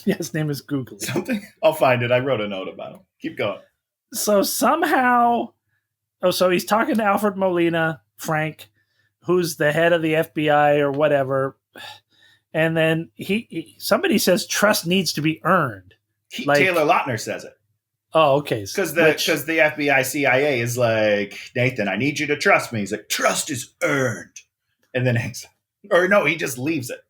Yeah, his name is Googly.
Something? I'll find it. I wrote a note about him. Keep going.
So somehow, so he's talking to Alfred Molina, Frank, who's the head of the FBI or whatever. And then somebody says trust needs to be earned.
Taylor Lautner says it.
Oh, okay.
Because the FBI CIA is like, Nathan, I need you to trust me. He's like, trust is earned. And then hangs up. Or no, he just leaves it.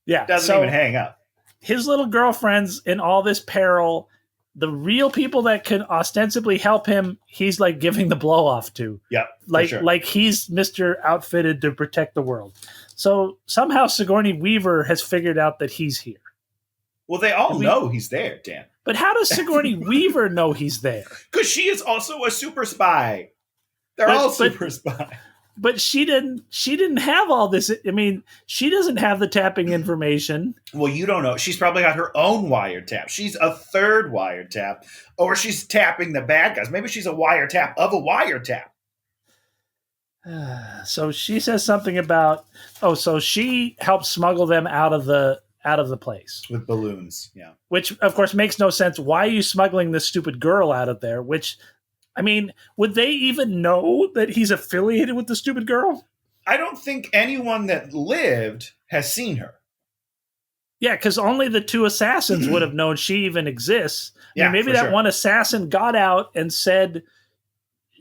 Yeah.
Doesn't even hang up.
His little girlfriend's in all this peril. The real people that can ostensibly help him, he's like giving the blow off to.
Yep.
Like he's Mr. Outfitted to protect the world. So somehow Sigourney Weaver has figured out that he's here.
Well, they all know he's there, Dan.
But how does Sigourney Weaver know he's there?
Because she is also a super spy. They're all super spies.
But she didn't have all this. I mean, she doesn't have the tapping information.
Well, you don't know. She's probably got her own wiretap. She's a third wiretap. Or she's tapping the bad guys. Maybe she's a wiretap of a wiretap.
So she says something about, so she helped smuggle them out of the place.
With balloons, yeah.
Which, of course, makes no sense. Why are you smuggling this stupid girl out of there? Which... I mean, would they even know that he's affiliated with the stupid girl?
I don't think anyone that lived has seen her.
Yeah, because only the two assassins would have known she even exists.
Yeah,
maybe that one assassin got out and said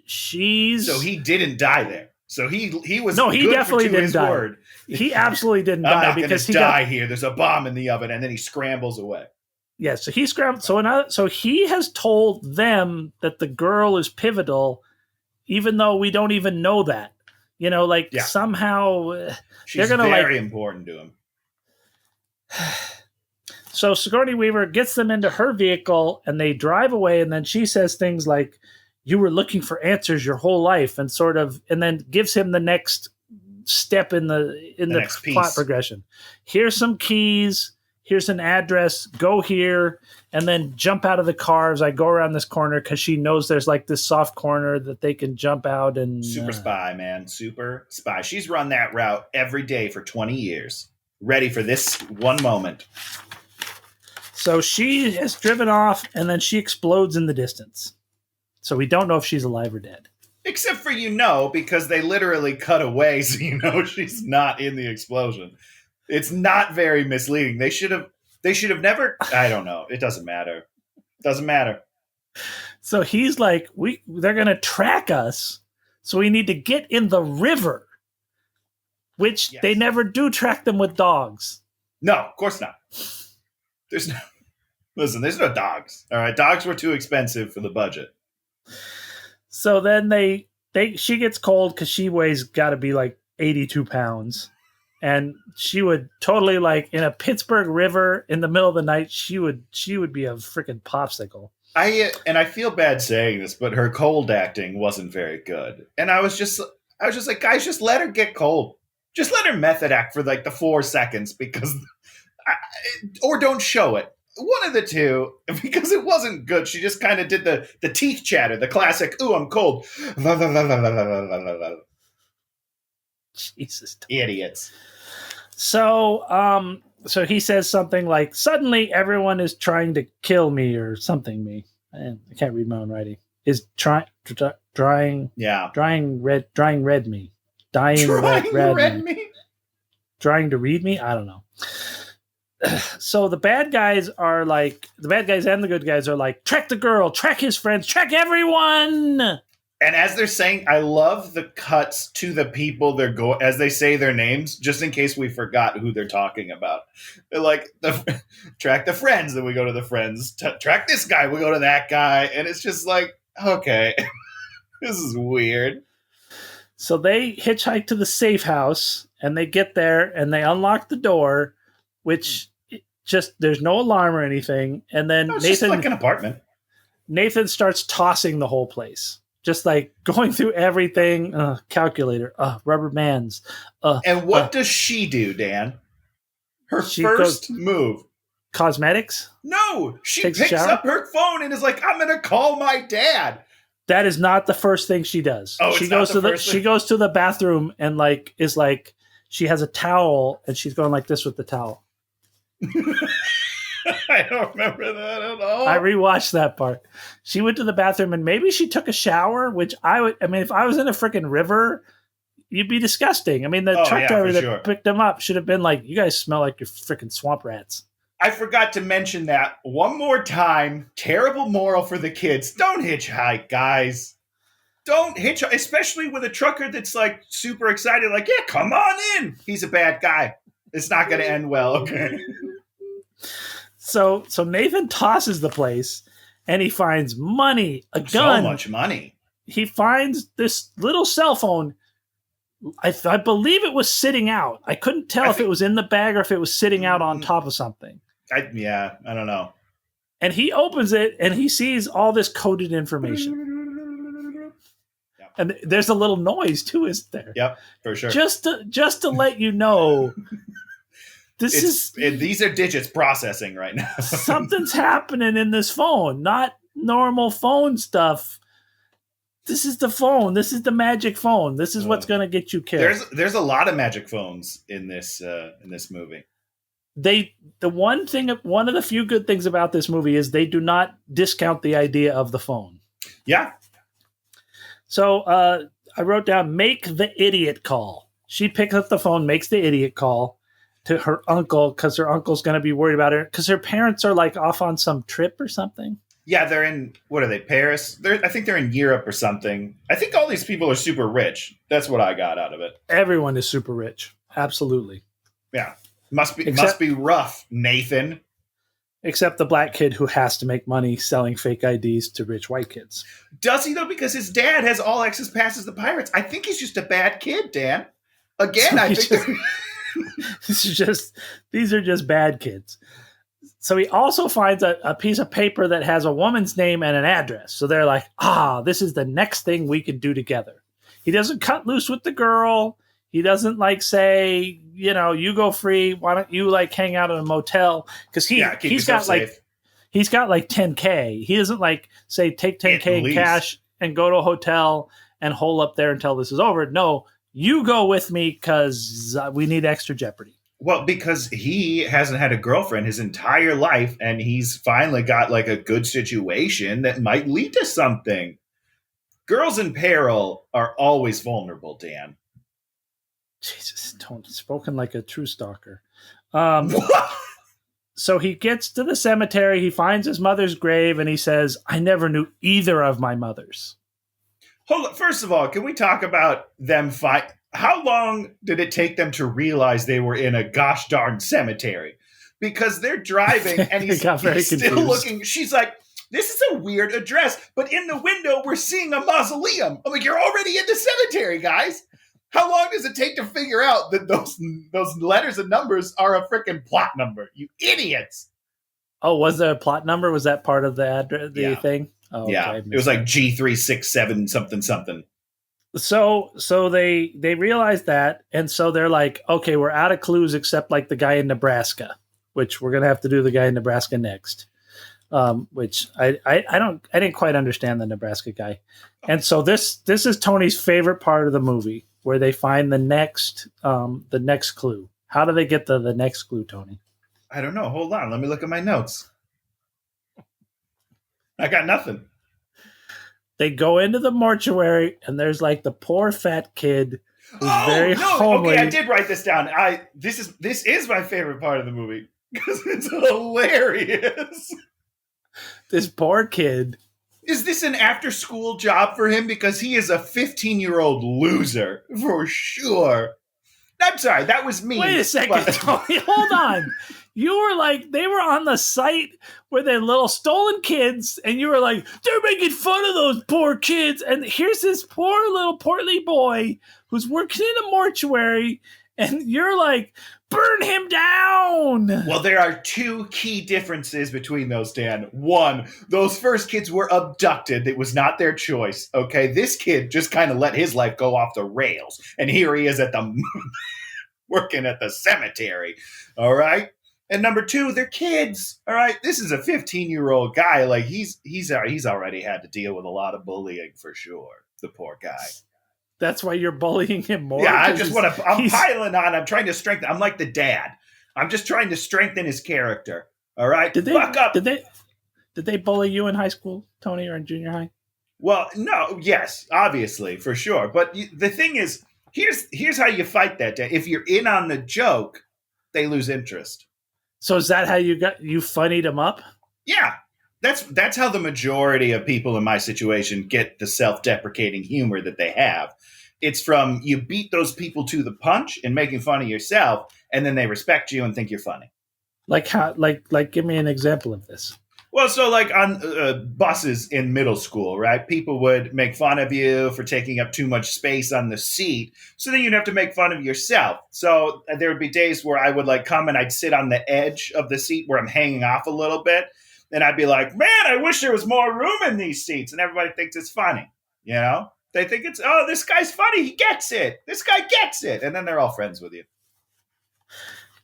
she's...
So he didn't die there. So he was
no, he
good
definitely
to
didn't
his
die.
Word.
He absolutely didn't
I'm
die
not
because he
die here. There's a bomb in the oven, and then he scrambles away.
Yeah, so he scrambled. So he has told them that the girl is pivotal, even though we don't even know that. You know, somehow
she's
they're going to
very important to him.
So Sigourney Weaver gets them into her vehicle, and they drive away. And then she says things like, "You were looking for answers your whole life," and then gives him the next step in the plot progression. Here's some keys. Here's an address, go here, and then jump out of the car as I go around this corner because she knows there's like this soft corner that they can jump out and...
Super spy, man. Super spy. She's run that route every day for 20 years. Ready for this one moment.
So she has driven off, and then she explodes in the distance. So we don't know if she's alive or dead.
Except for because they literally cut away so she's not in the explosion. It's not very misleading. They should have never. I don't know. It doesn't matter. Doesn't matter.
So he's like, they're going to track us. So we need to get in the river, which they never do track them with dogs.
No, of course not. There's no dogs. All right. Dogs were too expensive for the budget.
So then she gets cold because she weighs got to be like 82 pounds. And she would totally like in a Pittsburgh river in the middle of the night, she would be a freaking popsicle.
I feel bad saying this, but her cold acting wasn't very good. And I was just like, guys, just let her get cold. Just let her method act for like the 4 seconds or don't show it. One of the two, because it wasn't good. She just kind of did the teeth chatter, the classic, ooh, I'm cold.
Jesus.
Idiots.
So he says something like, suddenly everyone is trying to kill me or something me. I can't read my own writing. Is drying red me. Dying red me. Trying to read me? I don't know. So the bad guys and the good guys are like, track the girl, track his friends, track everyone.
And as they're saying, I love the cuts to the people as they say their names, just in case we forgot who they're talking about. They're like, track the friends, then we go to the friends. Track this guy, we go to that guy. And it's just like, okay, this is weird.
So they hitchhike to the safe house, and they get there, and they unlock the door, which there's no alarm or anything. And then
Nathan, just like an apartment.
Nathan starts tossing the whole place. Just like going through everything, calculator, rubber bands.
And what does she do, Dan? Her first move.
Cosmetics?
No, she picks up her phone and is like, I'm going to call my dad.
That is not the first thing she does.
Oh,
she goes to the bathroom and she has a towel and she's going like this with the towel.
I don't remember that at all.
I rewatched that part. She went to the bathroom and maybe she took a shower, which if I was in a freaking river, you'd be disgusting. I mean, the truck driver that picked them up should have been like, you guys smell like you're freaking swamp rats.
I forgot to mention that one more time. Terrible moral for the kids. Don't hitchhike, guys. Don't hitchhike, especially with a trucker that's like super excited. Like, yeah, come on in. He's a bad guy. It's not going to end well. Okay.
So Nathan tosses the place and he finds money, a gun.
So much money.
He finds this little cell phone. I believe it was sitting out. I couldn't tell if it was in the bag or if it was sitting out on top of something.
I don't know.
And he opens it and he sees all this coded information. Yep. And there's a little noise too, isn't there?
Yep, for sure.
Just to let you know.
These are digits processing right now.
Something's happening in this phone, not normal phone stuff. This is the phone. This is the magic phone. This is what's going to get you killed.
There's a lot of magic phones in this movie.
One of the few good things about this movie is they do not discount the idea of the phone.
Yeah.
So I wrote down, make the idiot call. She picks up the phone, makes the idiot call to her uncle because her uncle's going to be worried about her because her parents are like off on some trip or something.
Yeah, they're in, what are they, Paris? I think they're in Europe or something. I think all these people are super rich. That's what I got out of it.
Everyone is super rich. Absolutely.
Yeah. Must be rough, Nathan.
Except the black kid who has to make money selling fake IDs to rich white kids.
Does he, though? Because his dad has all access passes to pirates. I think he's just a bad kid, Dan. Again, I think...
These are just bad kids. So he also finds a piece of paper that has a woman's name and an address. So they're like, this is the next thing we can do together. He doesn't cut loose with the girl. He doesn't say, you go free. Why don't you hang out in a motel? Because he's got he's got like $10K. He doesn't say take $10K in cash and go to a hotel and hole up there until this is over. No, you go with me because we need extra jeopardy.
Well, because he hasn't had a girlfriend his entire life, and he's finally got a good situation that might lead to something. Girls in peril are always vulnerable, Dan.
Jesus, Tony, spoken like a true stalker.
What?
So he gets to the cemetery, he finds his mother's grave, and he says, I never knew either of my mothers.
Hold on. First of all, can we talk about them fight? How long did it take them to realize they were in a gosh darn cemetery? Because they're driving and he's still
confused.
looking. She's like, this is a weird address, but in the window, we're seeing a mausoleum. I'm like, you're already in the cemetery, guys. How long does it take to figure out that those letters and numbers are a freaking plot number? You idiots.
Oh, was there a plot number? Was that part of the address, the thing? Oh,
yeah,
okay.
It was like G367 something something.
So they realize that, and so they're like, okay, we're out of clues except like the guy in Nebraska, which we're gonna have to do the guy in Nebraska next. Which I didn't quite understand the Nebraska guy, and so this is Tony's favorite part of the movie, where they find the next clue. How do they get the next clue, Tony?
I don't know. Hold on, let me look at my notes. I got nothing.
They go into the mortuary, and there's like the poor fat kid who's very homely.
Okay, I did write this down. This is my favorite part of the movie because it's hilarious.
This poor kid.
Is this an after-school job for him? Because he is a 15-year-old loser for sure. I'm sorry, that was me.
Wait a second, Tony. Hold on. You were like, they were on the site where they're little stolen kids, and you were like, they're making fun of those poor kids. And here's this poor little portly boy who's working in a mortuary, and you're like, burn him down.
Well, there are two key differences between those, Dan. One, those first kids were abducted. It was not their choice, okay? This kid just kind of let his life go off the rails, and here he is at the working at the cemetery, all right? And number two, they're kids, all right? This is a 15-year-old guy. Like, he's already had to deal with a lot of bullying for sure, the poor guy.
That's why you're bullying him more?
Yeah, I'm piling on. I'm trying to strengthen. I'm like the dad. I'm just trying to strengthen his character, all right? Fuck up.
Did they bully you in high school, Tony, or in junior high?
Well, no, yes, obviously, for sure. But the thing is, here's how you fight that. If you're in on the joke, they lose interest.
So is that how you funnied him up?
Yeah, that's how the majority of people in my situation get the self-deprecating humor that they have. It's from you beat those people to the punch and making fun of yourself, and then they respect you and think you're funny.
Like how? Like give me an example of this.
Well, so like on buses in middle school, right? People would make fun of you for taking up too much space on the seat. So then you'd have to make fun of yourself. So there would be days where I would like come and I'd sit on the edge of the seat where I'm hanging off a little bit. And I'd be like, man, I wish there was more room in these seats. And everybody thinks it's funny. You know, they think it's, oh, this guy's funny. He gets it. This guy gets it. And then they're all friends with you.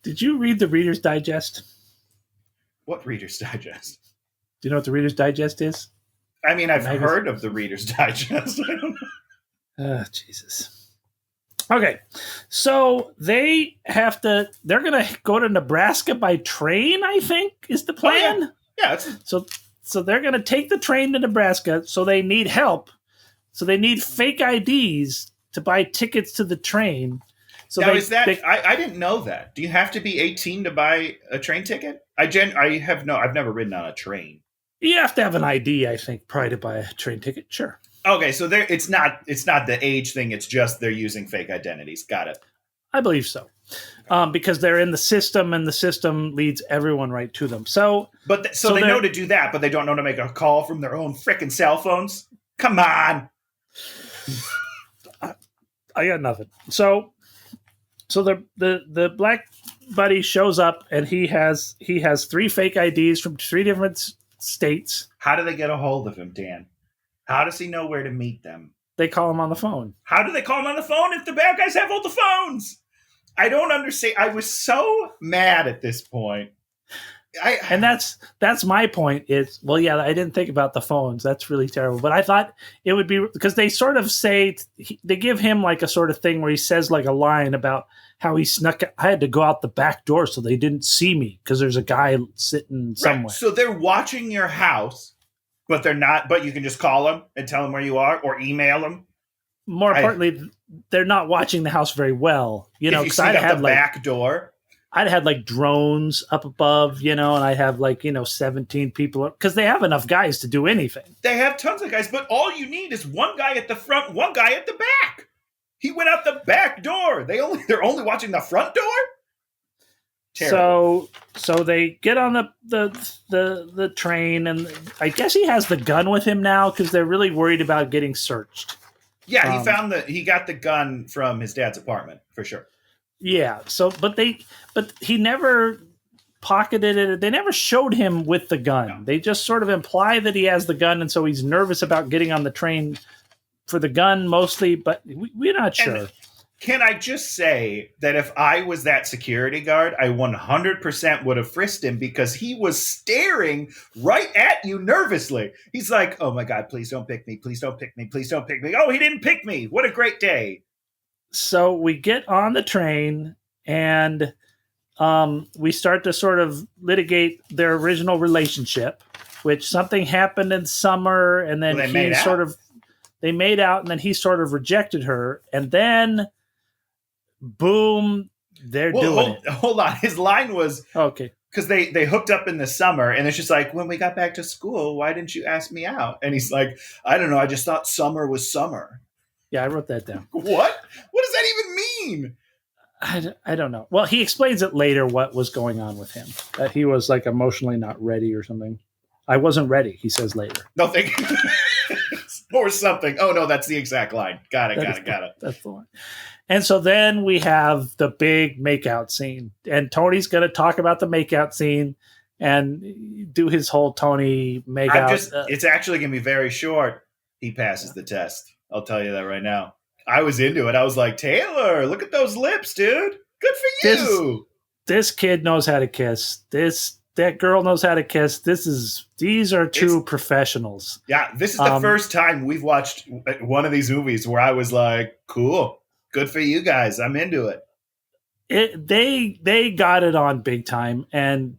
Did you read the Reader's Digest?
What Reader's Digest?
Do you know what the Reader's Digest is?
I mean, I've heard of the Reader's Digest. I don't know.
Jesus. Okay. So they're going to go to Nebraska by train, I think, is the plan.
Oh, yeah.
So they're going to take the train to Nebraska. So they need help. So they need fake IDs to buy tickets to the train. So
now, I didn't know that. Do you have to be 18 to buy a train ticket? I've never ridden on a train.
You have to have an ID, I think, probably to buy a train ticket. Sure.
Okay, so it's not the age thing. It's just they're using fake identities. Got it.
I believe so, because they're in the system, and the system leads everyone right to them. So
they know to do that, but they don't know to make a call from their own frickin' cell phones. Come on.
I got nothing. So the black buddy shows up, and he has 3 fake IDs from 3 different states.
How do they get a hold of him, Dan? How does he know where to meet them?
They call him on the phone.
How do they call him on the phone if the bad guys have all the phones? I don't understand. I was so mad at this point.
And that's my point is, well, yeah, I didn't think about the phones. That's really terrible. But I thought it would be, because they sort of say, they give him like a sort of thing where he says like a line about how he snuck. I had to go out the back door so they didn't see me because there's a guy sitting somewhere.
Right. So they're watching your house, but they're not. But you can just call them and tell them where you are, or email them.
more importantly, they're not watching the house very well. You know,
if you
because
sneak
I'd
out
had
the
like
back door.
I'd had like drones up above, you know, and I'd have like, 17 people because they have enough guys to do anything.
They have tons of guys, but all you need is one guy at the front, one guy at the back. He went out the back door. They're only watching the front door. Terrible.
So they get on the train, and I guess he has the gun with him now because they're really worried about getting searched.
Yeah, he got the gun from his dad's apartment for sure.
Yeah. So, but he never pocketed it. They never showed him with the gun.
No.
They just sort of imply that he has the gun, and so he's nervous about getting on the train for the gun mostly. But we're not sure.
And can I just say that if I was that security guard, I 100% would have frisked him because he was staring right at you nervously. He's like, "Oh my God, please don't pick me. Please don't pick me. Please don't pick me. Oh, he didn't pick me. What a great day."
So we get on the train, and we start to sort of litigate their original relationship, which something happened in summer, and then they made out, and then he sort of rejected her, and then boom, they're doing it.
Hold on. His line was,
okay,
because they hooked up in the summer, and it's just like, when we got back to school, why didn't you ask me out? And he's like, I don't know. I just thought summer was summer.
Yeah, I wrote that down.
What? What does that even mean?
I don't know. Well, he explains it later what was going on with him. That he was like emotionally not ready or something. I wasn't ready, he says later.
No, thank you. Or something. Oh, no, that's the exact line. Got it.
That's the one. And so then we have the big makeout scene. And Tony's going to talk about the makeout scene and do his whole Tony makeout.
It's actually going to be very short. He passes the test. I'll tell you that right now. I was into it. I was like, Taylor, look at those lips, dude. Good for you.
This kid knows how to kiss. That girl knows how to kiss. These are two professionals.
Yeah, this is the first time we've watched one of these movies where I was like, cool. Good for you guys. I'm into it.
They got it on big time, and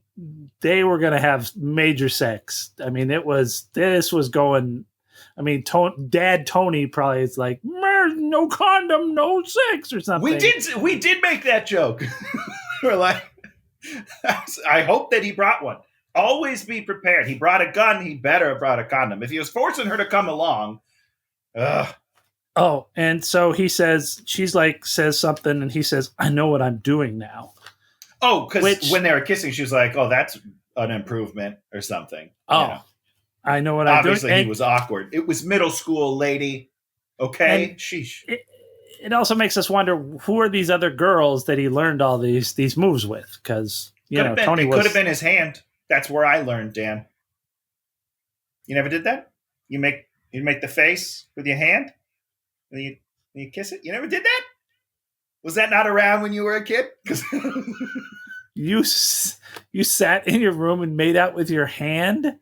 they were going to have major sex. I mean, this was going. I mean, Dad Tony probably is like, no condom, no sex, or something.
We did make that joke. We're like, I hope that he brought one. Always be prepared. He brought a gun. He better have brought a condom. If he was forcing her to come along, ugh.
Oh, and so he says, says something, and he says, I know what I'm doing now.
Oh, because when they were kissing, she was like, oh, that's an improvement or something.
Oh, you know. I know what I'm doing.
Obviously, he was awkward. It was middle school, lady. Okay? Sheesh.
It also makes us wonder, who are these other girls that he learned all these moves with? Because, Tony
could have been his hand. That's where I learned, Dan. You never did that? You make the face with your hand? And you kiss it? You never did that? Was that not around when you were a kid?
You sat in your room and made out with your hand?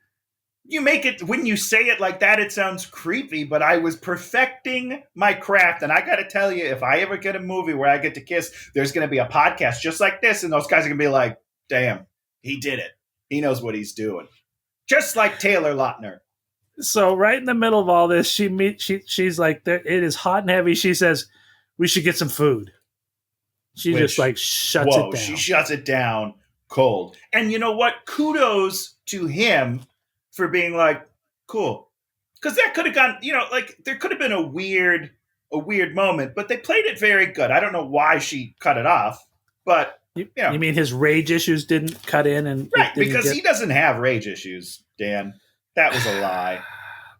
You make it, when you say it like that, it sounds creepy, but I was perfecting my craft. And I got to tell you, if I ever get a movie where I get to kiss, there's going to be a podcast just like this. And those guys are going to be like, damn, he did it. He knows what he's doing. Just like Taylor Lautner.
So right in the middle of all this, she's like, it is hot and heavy. She says, we should get some food. She just like shuts it down.
She shuts it down cold. And you know what? Kudos to him for being like, cool. Because that could have gone, there could have been a weird moment, but they played it very good. I don't know why she cut it off, but
you mean his rage issues didn't cut in? And
right, because he doesn't have rage issues, Dan. That was a lie.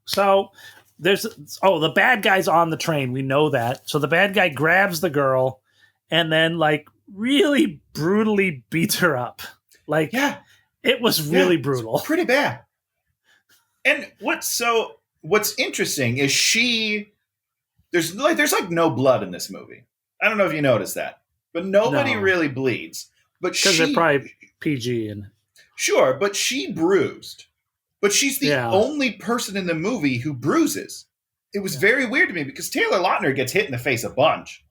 So the bad guy's on the train. We know that. So the bad guy grabs the girl and then like really brutally beats her up. Like, yeah, it was really brutal.
Pretty bad. And what's interesting is there's like no blood in this movie. I don't know if you noticed that, but nobody really bleeds. But
because they're probably PG and
sure, but she bruised. But she's the only person in the movie who bruises. It was very weird to me because Taylor Lautner gets hit in the face a bunch,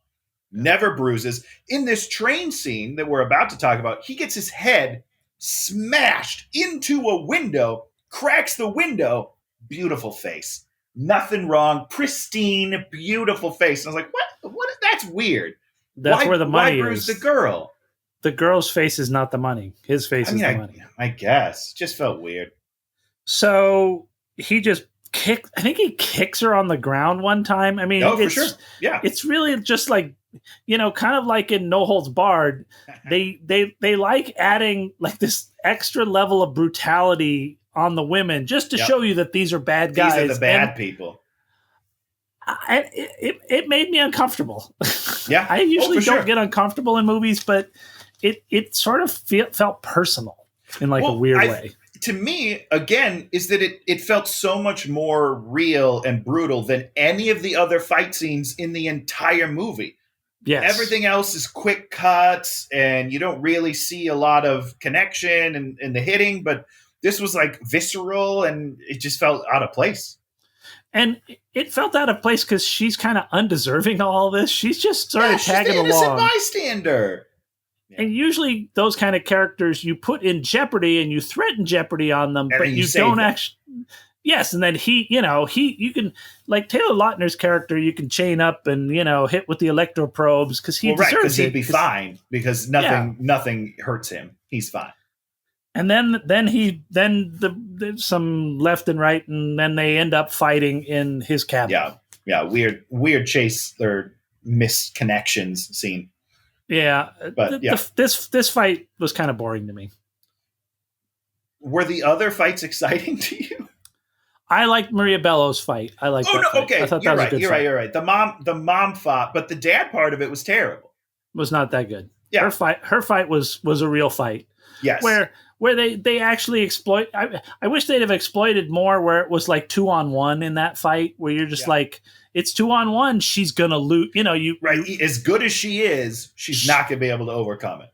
never bruises. In this train scene that we're about to talk about, he gets his head smashed into a window, cracks the window. Beautiful face. Nothing wrong. Pristine, beautiful face. And I was like, what? That's weird.
That's where the money
why bruise
is.
the girl?
The girl's face is not the money. His face is the money.
I guess. Just felt weird.
So he just I think he kicks her on the ground one time. I mean,
for sure. Yeah.
It's really just like, kind of like in No Holds Barred, they like adding like this extra level of brutality on the women just to show you that these are bad guys.
These are the bad people.
It made me uncomfortable.
Yeah.
I usually don't get uncomfortable in movies, but it sort of felt personal in like a weird way.
To me, again, is that it felt so much more real and brutal than any of the other fight scenes in the entire movie.
Yes.
Everything else is quick cuts, and you don't really see a lot of connection and the hitting, but this was like visceral, and it just felt out of place. And
it felt out of place because she's kind of undeserving of all this. She's just sort of tagging along.
She's an innocent bystander.
Yeah. And usually those kind of characters you put in jeopardy and you threaten jeopardy on them,
and
but you don't actually. Yes, and then you can, like Taylor Lautner's character, you can chain up and hit with the electroprobes because he deserves it.
Because he'd be fine because nothing hurts him. He's fine.
And then there's some left and right, and then they end up fighting in his cabin.
Yeah, weird chase or misconnections scene.
Yeah, but this fight was kind of boring to me.
Were the other fights exciting to you?
I liked Maria Bello's fight. I liked that fight.
Okay.
I thought that was a good fight.
You're right. The mom fought, but the dad part of it was terrible.
Was not that good.
Yeah.
Her fight was a real fight.
Yes.
Where they actually exploit. I wish they'd have exploited more where it was like 2-on-1 in that fight where you're just like, it's 2-on-1. She's going to lose.
As good as she is, she's not going to be able to overcome it.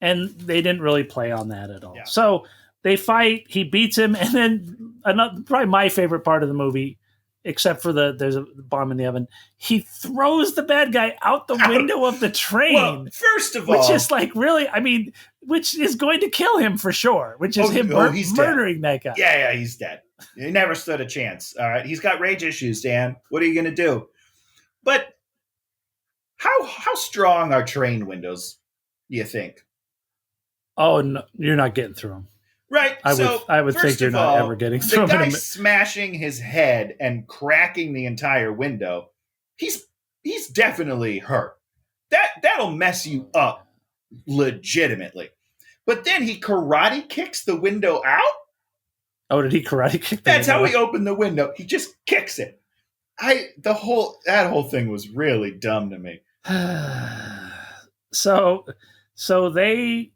And they didn't really play on that at all.
Yeah.
So they fight, he beats him. And then probably my favorite part of the movie, except for there's a bomb in the oven. He throws the bad guy out the window of the train.
Well, first of all,
which is like really, which is going to kill him for sure. Which is him murdering that guy.
Yeah, he's dead. He never stood a chance. All right, he's got rage issues, Dan. What are you going to do? But how strong are train windows? You think?
Oh no, you're not getting through them.
Right.
I would think you're not ever getting through
the
them.
guy smashing his head and cracking the entire window. He's definitely hurt. That'll mess you up legitimately. But then he karate kicks the window out.
Oh, did he karate kick?
That's how he opened the window. He just kicks it. That whole thing was really dumb to me.
So they.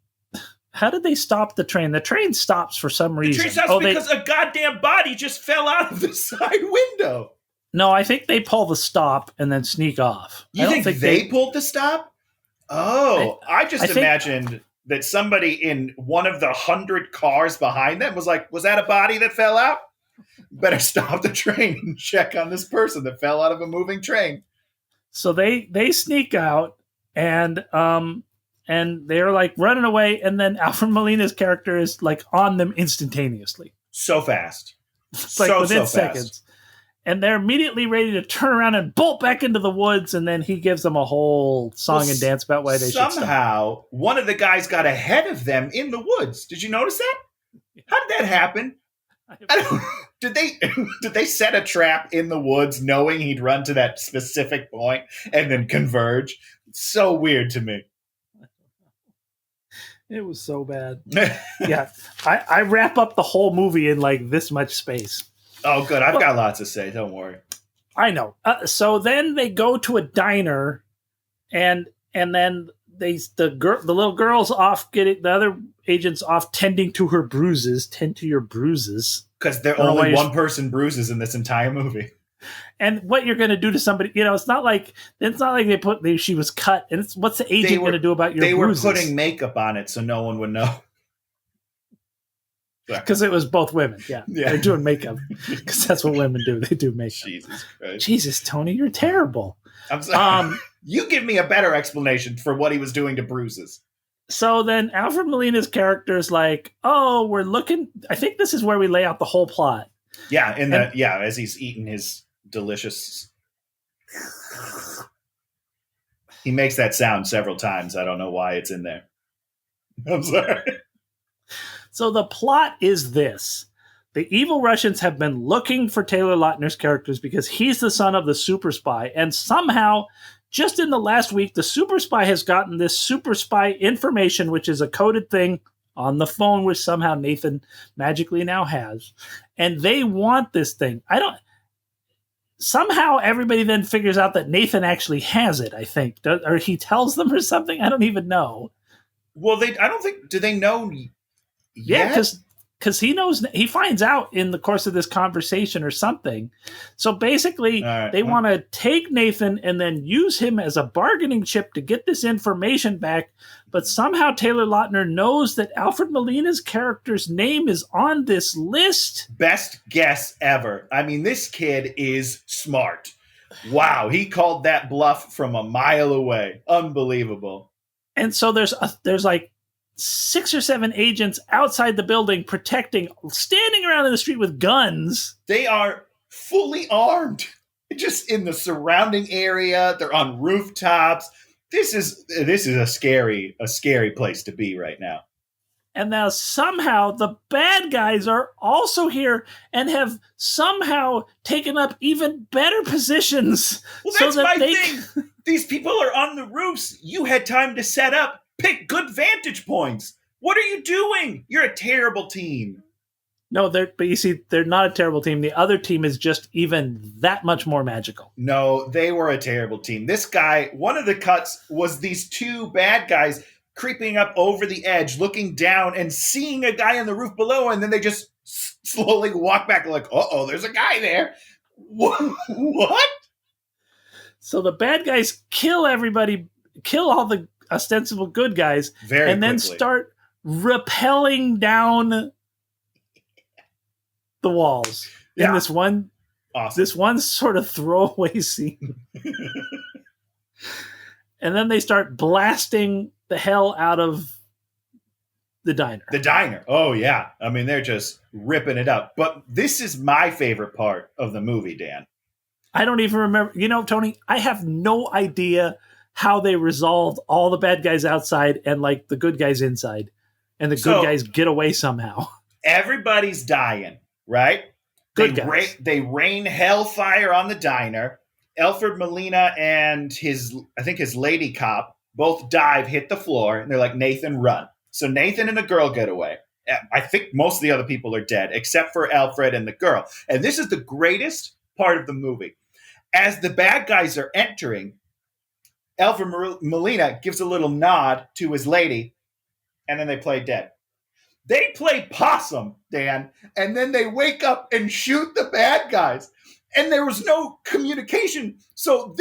How did they stop the train? The train stops for some reason.
The train stops because a goddamn body just fell out of the side window.
No, I think they pull the stop and then sneak off.
You think they pulled the stop? Oh, I imagined that somebody in one of the 100 cars behind them was like, was that a body that fell out? Better stop the train and check on this person that fell out of a moving train.
So they sneak out and they're like running away, and then Alfred Molina's character is like on them instantaneously.
So fast.
Like within seconds. And they're immediately ready to turn around and bolt back into the woods, and then he gives them a whole song and dance about why they should stop.
Somehow, one of the guys got ahead of them in the woods. Did you notice that? How did that happen? Did they set a trap in the woods knowing he'd run to that specific point and then converge? It's so weird to me.
It was so bad. Yeah. I wrap up the whole movie in like this much space.
Oh, good. I've got lots to say. Don't worry.
I know. So then they go to a diner, and then the little girl's off getting the other agent's off tending to her bruises. Tend to your bruises,
because there only one person bruises in this entire movie.
And what you're going to do to somebody, it's not like she was cut. And what's the agent going to do about your bruises?
They were putting makeup on it so no one would know.
Because it was both women. Yeah. They're doing makeup. Because that's what women do. They do makeup.
Jesus Christ.
Jesus, Tony, you're terrible.
I'm sorry. You give me a better explanation for what he was doing to bruises.
So then Alfred Molina's character is like, oh, we're looking. I think this is where we lay out the whole plot.
Yeah, as he's eating his delicious. He makes that sound several times. I don't know why it's in there. I'm sorry.
So the plot is this. The evil Russians have been looking for Taylor Lautner's characters because he's the son of the super spy. And somehow, just in the last week, the super spy has gotten this super spy information, which is a coded thing on the phone, which somehow Nathan magically now has. And they want this thing. Somehow everybody then figures out that Nathan actually has it, I think. Or he tells them or something. I don't even know.
Well, I don't think, do they know yet?
Yeah, because he finds out in the course of this conversation or something. So basically, they want to take Nathan and then use him as a bargaining chip to get this information back. But somehow Taylor Lautner knows that Alfred Molina's character's name is on this list.
Best guess ever. I mean, this kid is smart. Wow, he called that bluff from a mile away. Unbelievable.
And so there's like 6 or 7 agents outside the building standing around in the street with guns.
They are fully armed, just in the surrounding area. They're on rooftops. This is a scary place to be right now.
And now somehow the bad guys are also here and have somehow taken up even better positions.
Well, that's my thing. These people are on the roofs. You had time to set up. Pick good vantage points. What are you doing? You're a terrible team.
No, but you see, they're not a terrible team. The other team is just even that much more magical.
No, they were a terrible team. This guy, one of the cuts was these 2 bad guys creeping up over the edge, looking down and seeing a guy on the roof below, and then they just slowly walk back like, uh-oh, there's a guy there. What?
So the bad guys kill everybody, kill all the ostensible good guys, and then start rappelling down the walls in this one sort of throwaway scene. And then they start blasting the hell out of the diner.
The diner. Oh, yeah. I mean, they're just ripping it up. But this is my favorite part of the movie, Dan.
I don't even remember. You know, Tony, I have no idea how they resolved all the bad guys outside and like the good guys inside. And the good guys get away somehow.
Everybody's dying, right? They rain hellfire on the diner. Alfred Molina and his lady cop both dive, hit the floor, and they're like, Nathan, run. So Nathan and the girl get away. I think most of the other people are dead, except for Alfred and the girl. And this is the greatest part of the movie. As the bad guys are entering, Alfred Molina gives a little nod to his lady, and then they play dead. They play possum, Dan, and then they wake up and shoot the bad guys. And there was no communication. So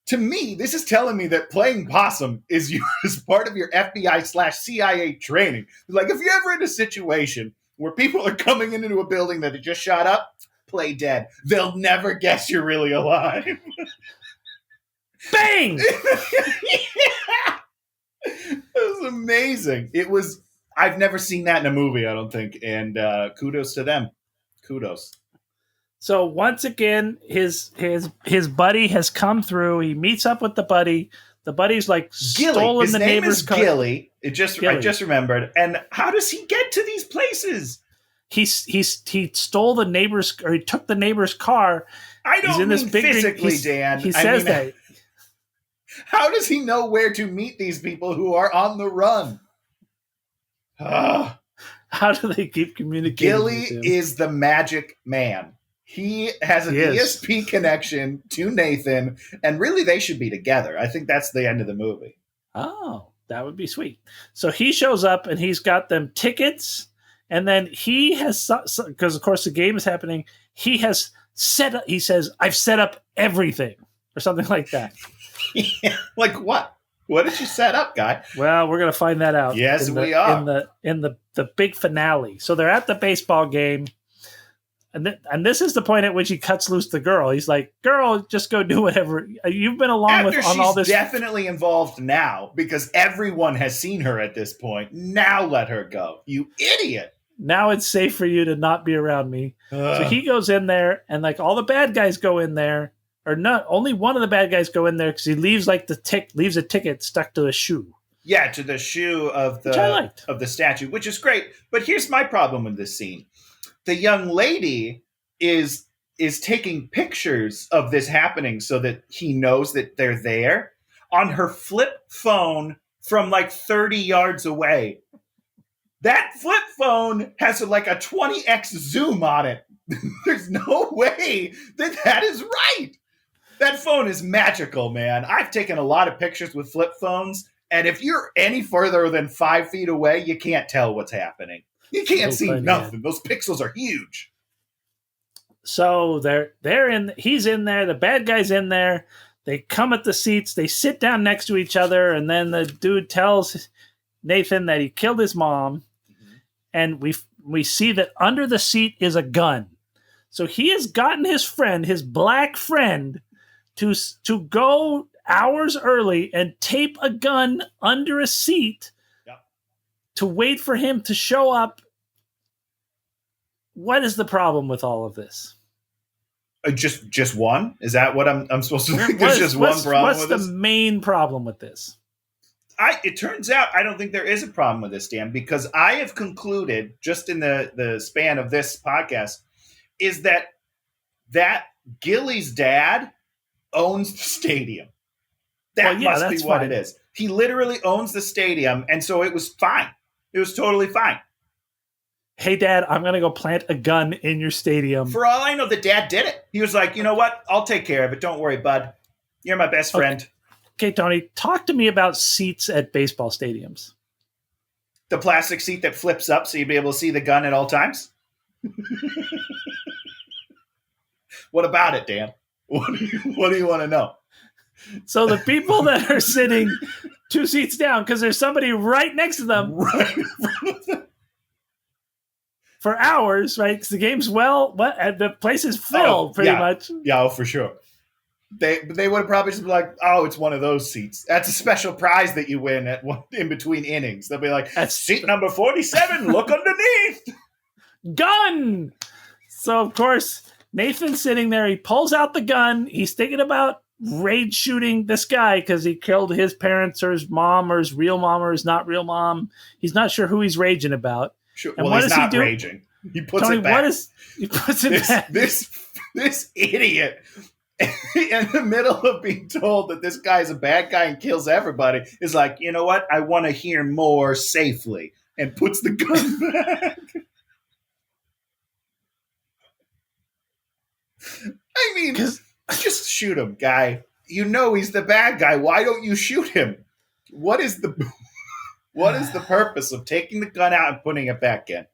to me, this is telling me that playing possum is part of your FBI/CIA training. Like, if you're ever in a situation where people are coming into a building that they just shot up, play dead. They'll never guess you're really alive.
Bang!
Yeah. It was amazing. I've never seen that in a movie, I don't think. And kudos to them. Kudos.
So once again, his buddy has come through. He meets up with the buddy. The buddy's like stolen the neighbor's car.
Gilly. I just remembered. And how does he get to these places?
He stole the neighbor's, or he took the neighbor's car.
I don't mean physically, Dan.
He says that.
How does he know where to meet these people who are on the run?
How do they keep communicating?
Gilly is the magic man. He has an ESP connection to Nathan, and really they should be together. I think that's the end of the movie.
Oh, that would be sweet. So he shows up and he's got them tickets, and then he has, because of course the game is happening, he says, I've set up everything, or something like that.
Yeah, like what? What did you set up, guy?
Well, we're going to find that out.
Yes, we are.
In the big finale. So they're at the baseball game. And this is the point at which he cuts loose the girl. He's like, girl, just go do whatever. You've been along on all this.
She's definitely involved now because everyone has seen her at this point. Now let her go. You idiot.
Now it's safe for you to not be around me. So he goes in there, and like all the bad guys go in there, or not. Only one of the bad guys go in there because he leaves like leaves a ticket stuck to a shoe.
Yeah, to the shoe of the statue, which is great. But here's my problem with this scene: the young lady is taking pictures of this happening so that he knows that they're there on her flip phone from like 30 yards away. That flip phone has like a 20x zoom on it. There's no way that is right. That phone is magical, man. I've taken a lot of pictures with flip phones, and if you're any further than 5 feet away, you can't tell what's happening. You can't see nothing. Man. Those pixels are huge.
So he's in there, the bad guy's in there. They come at the seats, they sit down next to each other, and then the dude tells Nathan that he killed his mom. Mm-hmm. And we see that under the seat is a gun. So he has gotten his friend, his black friend, to go hours early and tape a gun under a seat to wait for him to show up. What is the problem with all of this?
Just one? Is that what I'm supposed to think? There's just one problem with this?
What's the main problem with this?
It turns out I don't think there is a problem with this, Dan, because I have concluded, just in the span of this podcast, is that Gilly's dad owns the stadium. That must be what it is. He literally owns the stadium, and so it was fine. It was totally fine.
Hey, Dad, I'm going to go plant a gun in your stadium.
For all I know, the dad did it. He was like, you know what? I'll take care of it. Don't worry, bud. You're my best friend.
Okay, Tony, talk to me about seats at baseball stadiums.
The plastic seat that flips up so you'll be able to see the gun at all times? What about it, Dan? What do you want to know?
So the people that are sitting 2 seats down, because there's somebody right next to them.
Right.
For hours, right? Because the game's the place is filled pretty much.
Yeah, for sure. They would have probably just been like, oh, it's one of those seats. That's a special prize that you win in between innings. They'll be like, that's seat number 47. Look underneath.
Gun. So of course Nathan's sitting there. He pulls out the gun. He's thinking about rage shooting this guy because he killed his parents or his mom or his real mom or his not real mom. He's not sure who he's raging about.
Sure. And well, he's not raging. He puts
Tony,
it back.
He puts it back.
This idiot, in the middle of being told that this guy's a bad guy and kills everybody, is like, you know what? I want to hear more safely, and puts the gun back. I mean, just shoot him, guy. You know he's the bad guy. Why don't you shoot him? What is the purpose of taking the gun out and putting it back in?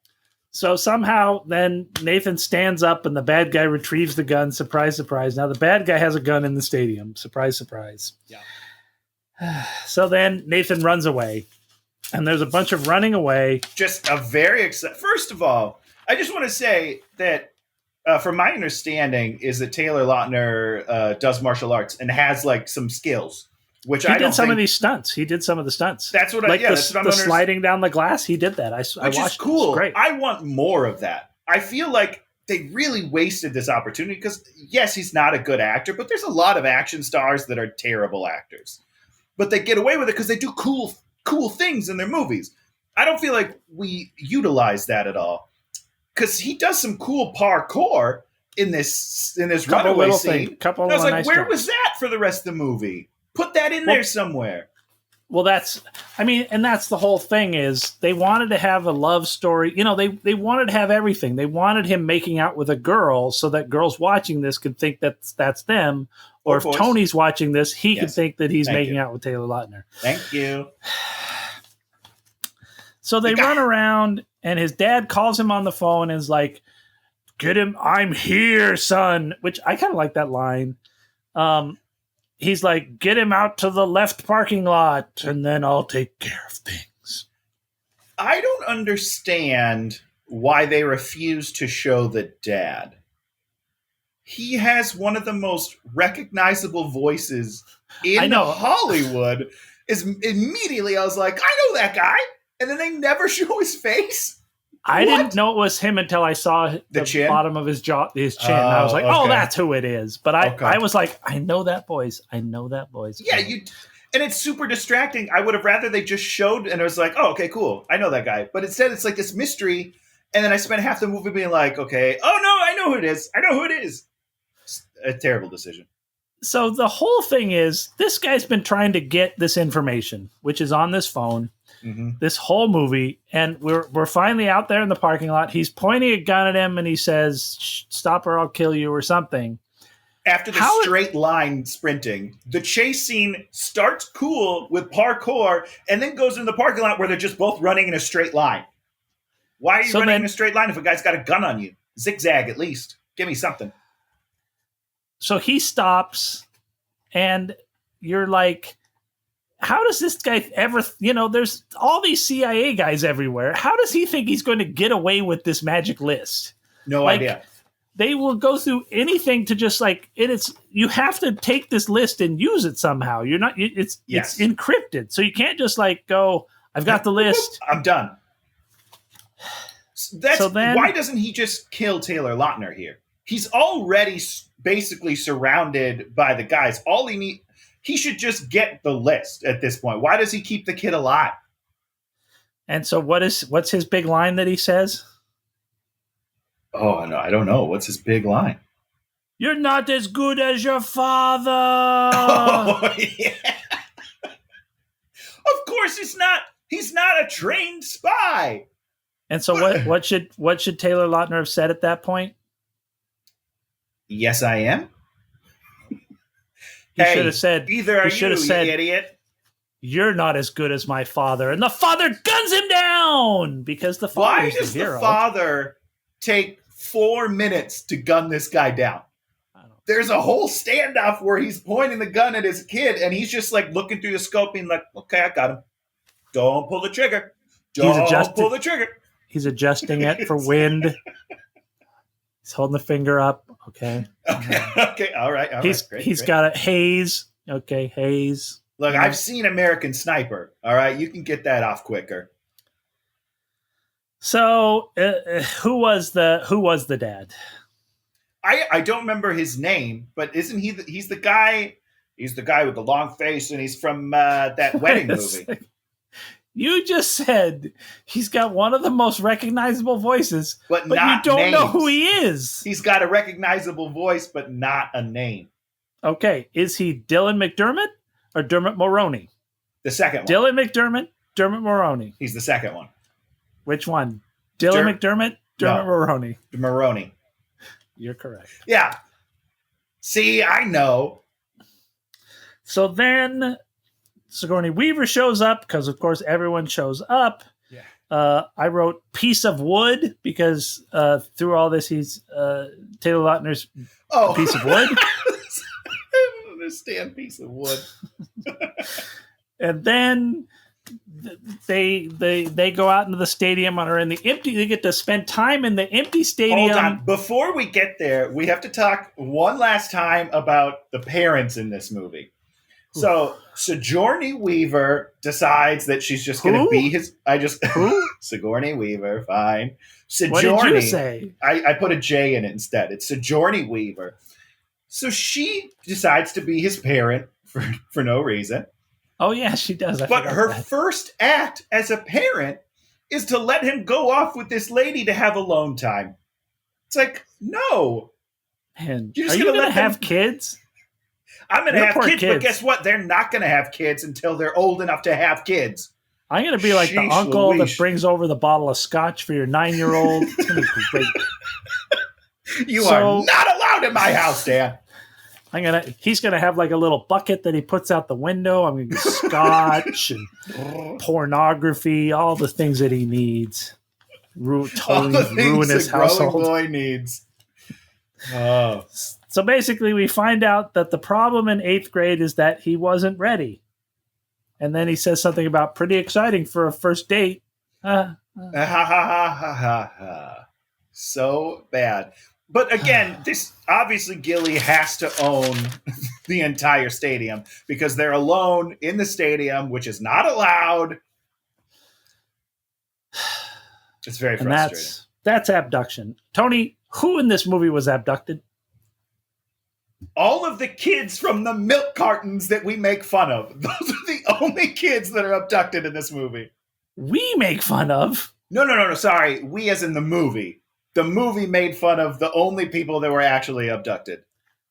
So somehow then Nathan stands up and the bad guy retrieves the gun. Surprise, surprise. Now the bad guy has a gun in the stadium. Surprise, surprise. Yeah. So then Nathan runs away. And there's a bunch of running away.
Just a very First of all, I just want to say that from my understanding is that Taylor Lautner does martial arts and has like some skills. Which
he did some of these stunts. He did some of the stunts.
That's what
that's what the sliding down the glass. He did that. I watched.
Which is cool. Great. I want more of that. I feel like they really wasted this opportunity because yes, he's not a good actor, but there's a lot of action stars that are terrible actors, but they get away with it because they do cool things in their movies. I don't feel like we utilize that at all because he does some cool parkour in this runaway scene. I was like, where was that for the rest of the movie? Put that in there somewhere.
Well, that's the whole thing is they wanted to have a love story. You know, they wanted to have everything. They wanted him making out with a girl so that girls watching this could think that's them. Or if Tony's watching this, he could think that he's making out with Taylor Lautner.
Thank you.
So they run around and his dad calls him on the phone and is like, get him. I'm here, son, which I kind of like that line. He's like, get him out to the left parking lot, and then I'll take care of things.
I don't understand why they refuse to show the dad. He has one of the most recognizable voices in Hollywood. Immediately, I was like, I know that guy. And then they never show his face.
I didn't know it was him until I saw the
chin?
bottom of his jaw, his chin. And I was like,
okay.
that's who it is. But I was like, I know that voice.
Yeah, and it's super distracting. I would have rather they just showed and it was like, oh, okay, cool. I know that guy. But instead it's like this mystery. And then I spent half the movie being like, okay, oh no, I know who it is. It's a terrible decision.
So the whole thing is, this guy's been trying to get this information, which is on this phone, this whole movie, and we're finally out there in the parking lot. He's pointing a gun at him, and he says, "Stop or I'll kill you," or something.
After the straight line sprinting, the chase scene starts cool with parkour, and then goes into the parking lot where they're just both running in a straight line. Why are you running in a straight line if a guy's got a gun on you? Zigzag at least. Give me something.
So he stops, and you're like, how does this guy ever, there's all these CIA guys everywhere. How does he think he's going to get away with this magic list?
No idea.
They will go through anything to just you have to take this list and use it somehow. You're not, it's encrypted. So you can't just go, I've got the list.
I'm done. Why doesn't he just kill Taylor Lautner here? He's already basically surrounded by the guys. He should just get the list at this point. Why does he keep the kid alive?
And so what's his big line that he says?
Oh, no, I don't know. What's his big line?
You're not as good as your father.
Oh, yeah. Of course he's not. He's not a trained spy.
And so what should Taylor Lautner have said at that point?
Yes, I am.
He should have said,
either are you idiot.
You're not as good as my father. And the father guns him down because the father is the hero.
Why does the father take 4 minutes to gun this guy down? There's a whole standoff where he's pointing the gun at his kid and he's just looking through the scope being like, okay, I got him. Don't pull the trigger. Don't pull the trigger.
He's adjusting it for wind. He's holding the finger up. Okay.
Okay. All right.
He's got a haze. Okay. Haze.
Look, I've seen American Sniper. All right. You can get that off quicker.
So who was the dad?
I don't remember his name, but isn't he's the guy? He's the guy with the long face, and he's from that wedding movie.
You just said he's got one of the most recognizable voices, but you don't know who he is.
He's got a recognizable voice, but not a name.
Okay, is he Dylan McDermott or Dermot Mulroney?
The second one.
Dylan McDermott, Dermot Mulroney.
He's the second one.
Which one? Dylan McDermott, Dermot Mulroney.
Mulroney.
You're correct.
Yeah. See, I know.
So then Sigourney Weaver shows up because, of course, everyone shows up. Yeah. I wrote piece of wood because through all this, he's Taylor Lautner's piece of wood.
I don't understand piece of wood.
And then they go out into the stadium and are in the empty. They get to spend time in the empty stadium.
Hold on. Before we get there, we have to talk one last time about the parents in this movie. So Sigourney Weaver decides that she's just going to be his. Sigourney Weaver, fine. Sigourney.
What did you say?
I put a J in it instead. It's Sigourney Weaver. So she decides to be his parent for no reason.
Oh yeah, she does.
But her first act as a parent is to let him go off with this lady to have alone time. It's like, no.
Man, are you going to have kids?
I'm going to have kids, but guess what? They're not going to have kids until they're old enough to have kids.
I'm going to be like the uncle that brings over the bottle of scotch for your 9-year-old. It's going to be great.
You are not allowed in my house, Dan.
He's going to have like a little bucket that he puts out the window. I'm going to get scotch and pornography, all the things that he needs. Totally ruin his household.
Boy needs. Oh.
So basically, we find out that the problem in 8th grade is that he wasn't ready. And then he says something about pretty exciting for a first date.
So bad. But again, this obviously Gilly has to own the entire stadium because they're alone in the stadium, which is not allowed. It's very
And
frustrating.
that's Abduction. Tony, who in this movie was abducted?
All of the kids from the milk cartons that we make fun of. Those are the only kids that are abducted in this movie.
We make fun of?
No. Sorry. We as in the movie. The movie made fun of the only people that were actually abducted.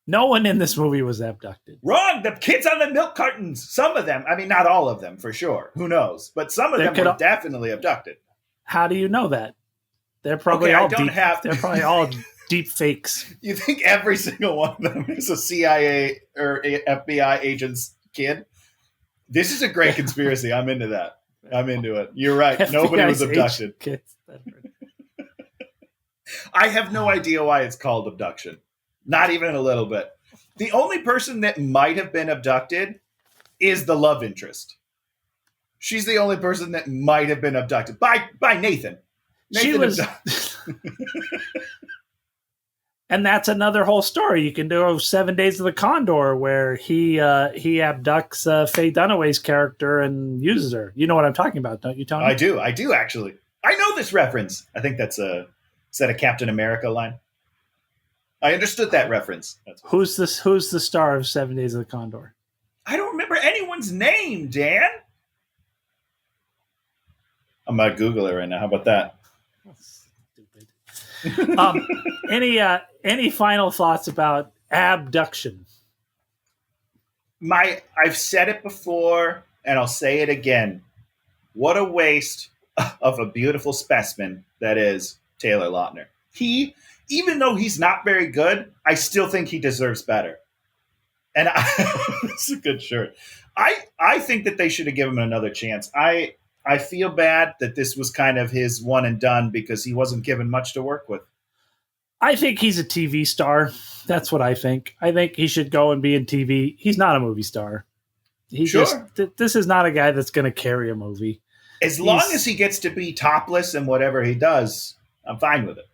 No one in this movie was abducted.
Wrong. The kids on the milk cartons. Some of them. I mean, not all of them, for sure. Who knows? But some of them were definitely abducted.
How do you know that? They're probably They're probably all deep fakes.
You think every single one of them is a CIA or FBI agent's kid? This is a great conspiracy. I'm into that. I'm into it. You're right. Nobody was abducted. I have no idea why it's called Abduction. Not even a little bit. The only person that might have been abducted is the love interest. She's the only person that might have been abducted by Nathan.
She was, and that's another whole story. You can do 7 Days of the Condor, where he abducts Faye Dunaway's character and uses her. You know what I'm talking about, don't you, Tony?
I do actually. I know this reference. I think is that a Captain America line? I understood that reference.
Who's the star of 7 Days of the Condor?
I don't remember anyone's name, Dan. I'm gonna Google it right now. How about that?
Stupid. Any final thoughts about Abduction?
I've said it before, and I'll say it again. What a waste of a beautiful specimen that is Taylor Lautner. Even though he's not very good, I still think he deserves better. And it's a good shirt. I think that they should have given him another chance. I feel bad that this was kind of his one and done because he wasn't given much to work with.
I think he's a TV star. That's what I think. I think he should go and be in TV. He's not a movie star. This is not a guy that's going to carry a movie.
As long as he gets to be topless in whatever he does, I'm fine with it.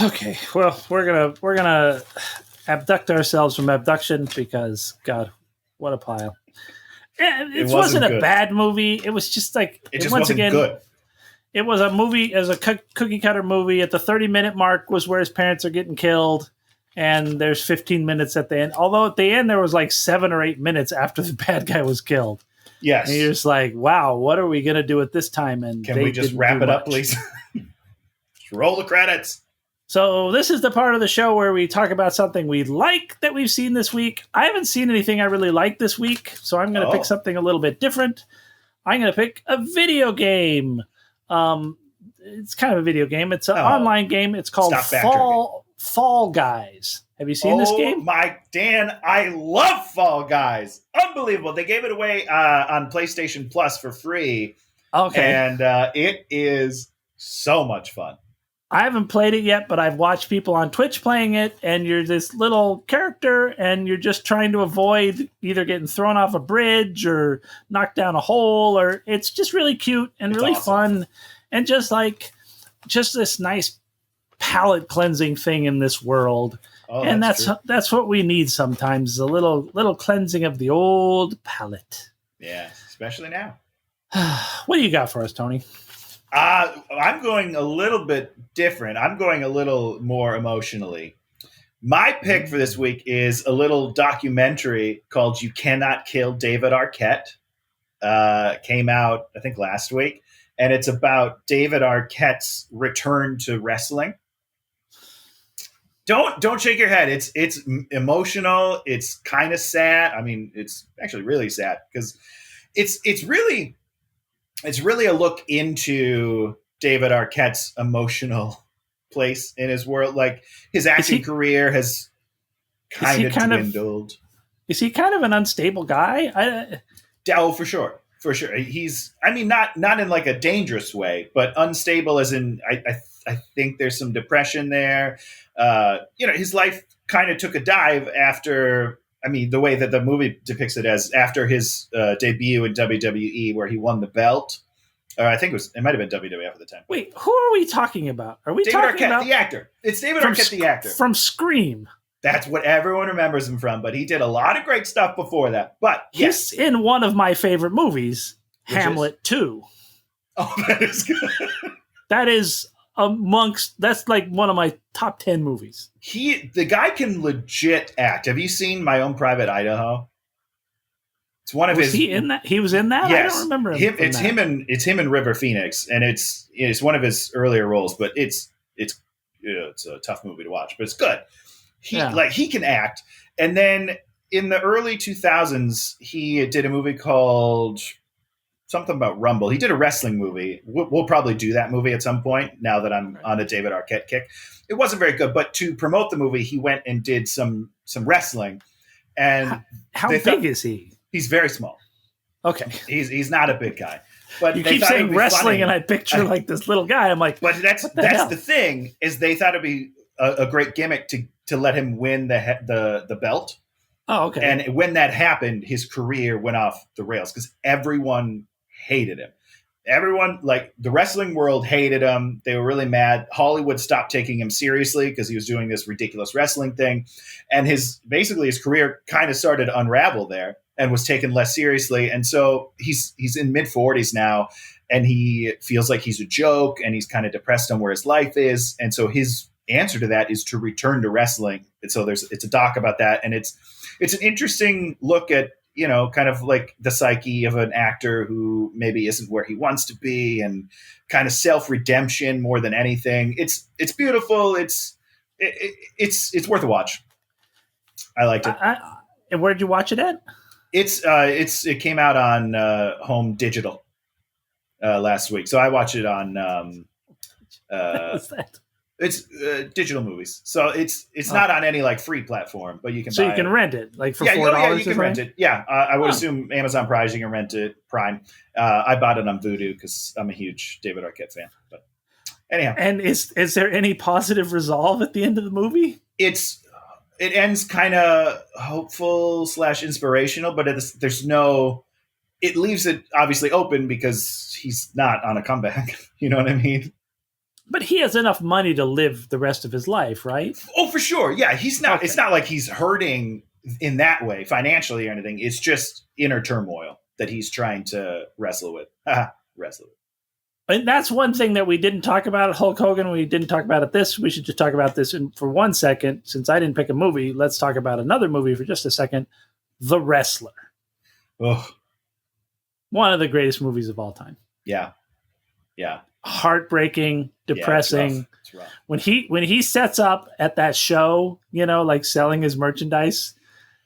Okay, well, we're gonna abduct ourselves from Abduction because, God, what a pile. It wasn't a bad movie. It was just like,
it just wasn't good.
It was a movie, as a cookie cutter movie. At the 30-minute mark was where his parents are getting killed, and there's 15 minutes at the end. Although at the end there was like 7 or 8 minutes after the bad guy was killed.
Yes,
and you're just like, wow, what are we gonna do at this time? And
can we just wrap it up, please? Just roll the credits.
So this is the part of the show where we talk about something we like that we've seen this week. I haven't seen anything I really like this week, so I'm going to pick something a little bit different. I'm going to pick a video game. It's kind of a video game. It's an online game. It's called Fall Guys. Have you seen this game?
Oh my, Dan, I love Fall Guys. Unbelievable. They gave it away on PlayStation Plus for free.
Okay.
And it is so much fun.
I haven't played it yet, but I've watched people on Twitch playing it, and you're this little character, and you're just trying to avoid either getting thrown off a bridge or knocked down a hole, or it's just really cute and really fun, and just this nice palate cleansing thing in this world. And that's what we need sometimes, is a little cleansing of the old palate.
Yeah, especially now.
What do you got for us, Tony?
I'm going a little bit different. I'm going a little more emotionally. My pick for this week is a little documentary called You Cannot Kill David Arquette. Came out, I think, last week. And it's about David Arquette's return to wrestling. Don't shake your head. It's emotional. It's kind of sad. I mean, it's actually really sad because it's really a look into David Arquette's emotional place in his world. Like, his acting career has kind of dwindled.
Is he kind of an unstable guy?
Oh, for sure. For sure. He's, I mean, not in like a dangerous way, but unstable as in, I think there's some depression there. His life kind of took a dive after, I mean, the way that the movie depicts it as after his debut in WWE, where he won the belt. Or I think it might have been WWF at the time.
Wait, who are we talking about? Are we
David
talking
Arquette,
about
the actor? It's David Arquette, the actor
from Scream.
That's what everyone remembers him from. But he did a lot of great stuff before that. But
he's in one of my favorite movies, Hamlet 2.
Oh, that is good.
That is that's like one of my top 10 movies.
The guy can legit act. Have you seen My Own Private Idaho? It's one of
Was
his.
he in that? He was in that?
Yes,
I don't remember him.
It's him and River Phoenix, and it's one of his earlier roles, but it's a tough movie to watch, but it's good. He can act. And then in the early 2000s, he did a movie called something about Rumble. He did a wrestling movie. We'll probably do that movie at some point now that I'm on a David Arquette kick. It wasn't very good, but to promote the movie, he went and did some wrestling. And
how big is he?
He's very small.
Okay.
He's not a big guy. But
you keep saying wrestling, funny. And I picture like this little guy. I'm like,
but that's the thing is they thought it'd be a great gimmick to let him win the belt.
Oh, okay.
And when that happened, his career went off the rails because everyone hated him. Everyone, like the wrestling world, hated him. They were really mad. Hollywood stopped taking him seriously because he was doing this ridiculous wrestling thing, and his career kind of started to unravel there and was taken less seriously. And so he's in mid-40s now, and he feels like he's a joke, and he's kind of depressed on where his life is. And so his answer to that is to return to wrestling. And so it's a doc about that, and it's an interesting look at, kind of like the psyche of an actor who maybe isn't where he wants to be, and kind of self-redemption more than anything. It's beautiful. It's worth a watch. I liked it.
And where did you watch it at?
It came out on home digital last week, so I watched it on.
What's that?
It's digital movies, so it's not on any like free platform, but you can.
So you can rent it like for $4.
Yeah, you can rent it. Yeah, I would assume Amazon Prime you can rent it. Prime. I bought it on Vudu because I'm a huge David Arquette fan. But anyhow,
and is there any positive resolve at the end of the movie?
It ends kind of hopeful / inspirational, but there's no. It leaves it obviously open because he's not on a comeback. You know what I mean?
But he has enough money to live the rest of his life, right?
Oh, for sure. Yeah, he's not. Okay. It's not like he's hurting in that way financially or anything. It's just inner turmoil that he's trying to wrestle with.
And that's one thing that we didn't talk about at Hulk Hogan. We didn't talk about it this. We should just talk about this for 1 second. Since I didn't pick a movie, let's talk about another movie for just a second. The Wrestler.
Oh,
one of the greatest movies of all time.
Yeah.
Heartbreaking, depressing.
It's rough.
When he sets up at that show, like selling his merchandise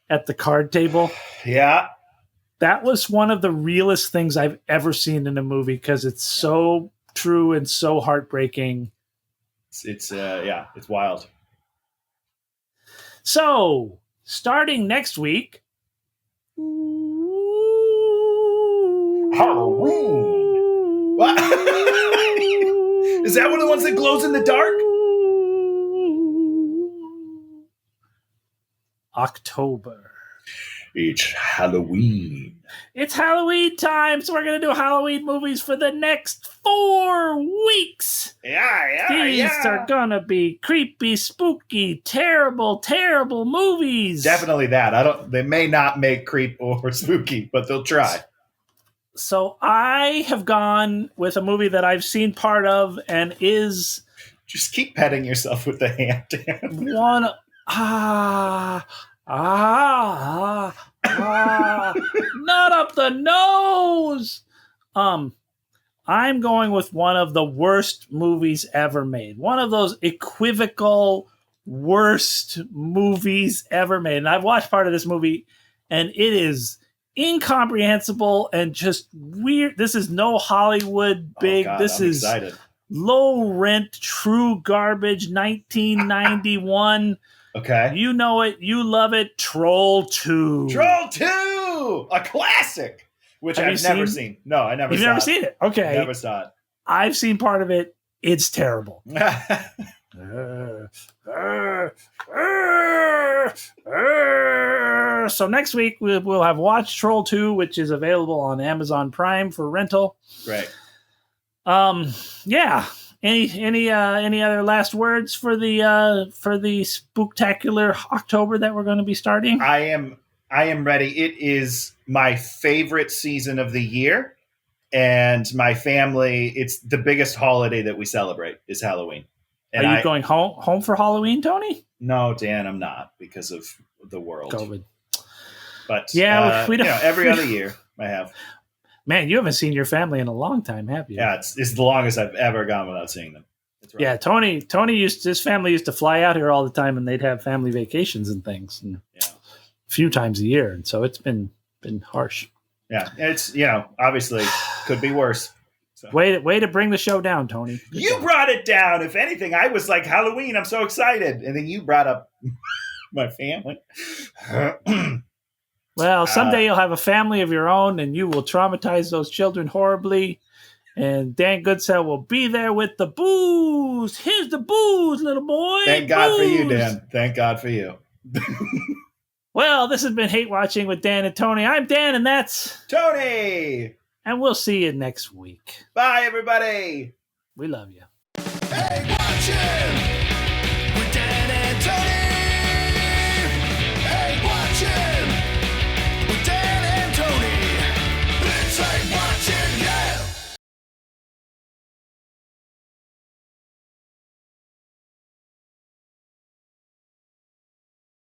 at the card table.
Yeah.
That was one of the realest things I've ever seen in a movie because it's so true and so heartbreaking.
It's wild.
So, starting next week,
Halloween. What? Is that one of the ones that glows in the dark?
October.
It's Halloween.
It's Halloween time, so we're going to do Halloween movies for the next 4 weeks. These are going to be creepy, spooky, terrible, terrible movies.
Definitely that. They may not make creep or spooky, but they'll try.
So I have gone with a movie that I've seen part of and is...
Just keep petting yourself with the hand, Dan.
Not up the nose. I'm going with one of the worst movies ever made. One of those equivocal worst movies ever made. And I've watched part of this movie, and it is incomprehensible and just weird. This is no Hollywood big.
Oh God,
this
I'm
is
excited.
Low rent, true garbage, 1991.
Okay.
You know it. You love it. Troll 2.
Troll 2! A classic! Which I've never seen. No, I never saw it.
You've never seen it? Okay.
Never saw it.
I've seen part of it. It's terrible. So next week we'll have watched Troll 2, which is available on Amazon Prime for rental.
Great.
Yeah. Any other last words for the spooktacular October that we're going to be starting?
I am ready. It is my favorite season of the year. and my family, it's the biggest holiday that we celebrate is Halloween. And
Are you going home for Halloween, Tony?
No, Dan, I'm not because of the world.
COVID.
But
yeah, we don't,
every other year I have.
Man, you haven't seen your family in a long time, have you?
Yeah, it's the longest I've ever gone without seeing them. That's right.
Yeah, Tony his family used to fly out here all the time, and they'd have family vacations and things, and a few times a year, and so it's been harsh.
Yeah, it's obviously could be worse. So.
Way to bring the show down, Tony. Good
you
job.
Brought it down. If anything, I was like Halloween. I'm so excited, and then you brought up my family.
Well, someday you'll have a family of your own, and you will traumatize those children horribly. And Dan Goodsell will be there with the booze. Here's the booze, little boy.
Thank God for you, Dan. Thank God for you.
Well, this has been Hate Watching with Dan and Tony. I'm Dan, and that's
Tony.
And we'll see you next week.
Bye, everybody.
We love you.
Hate watching.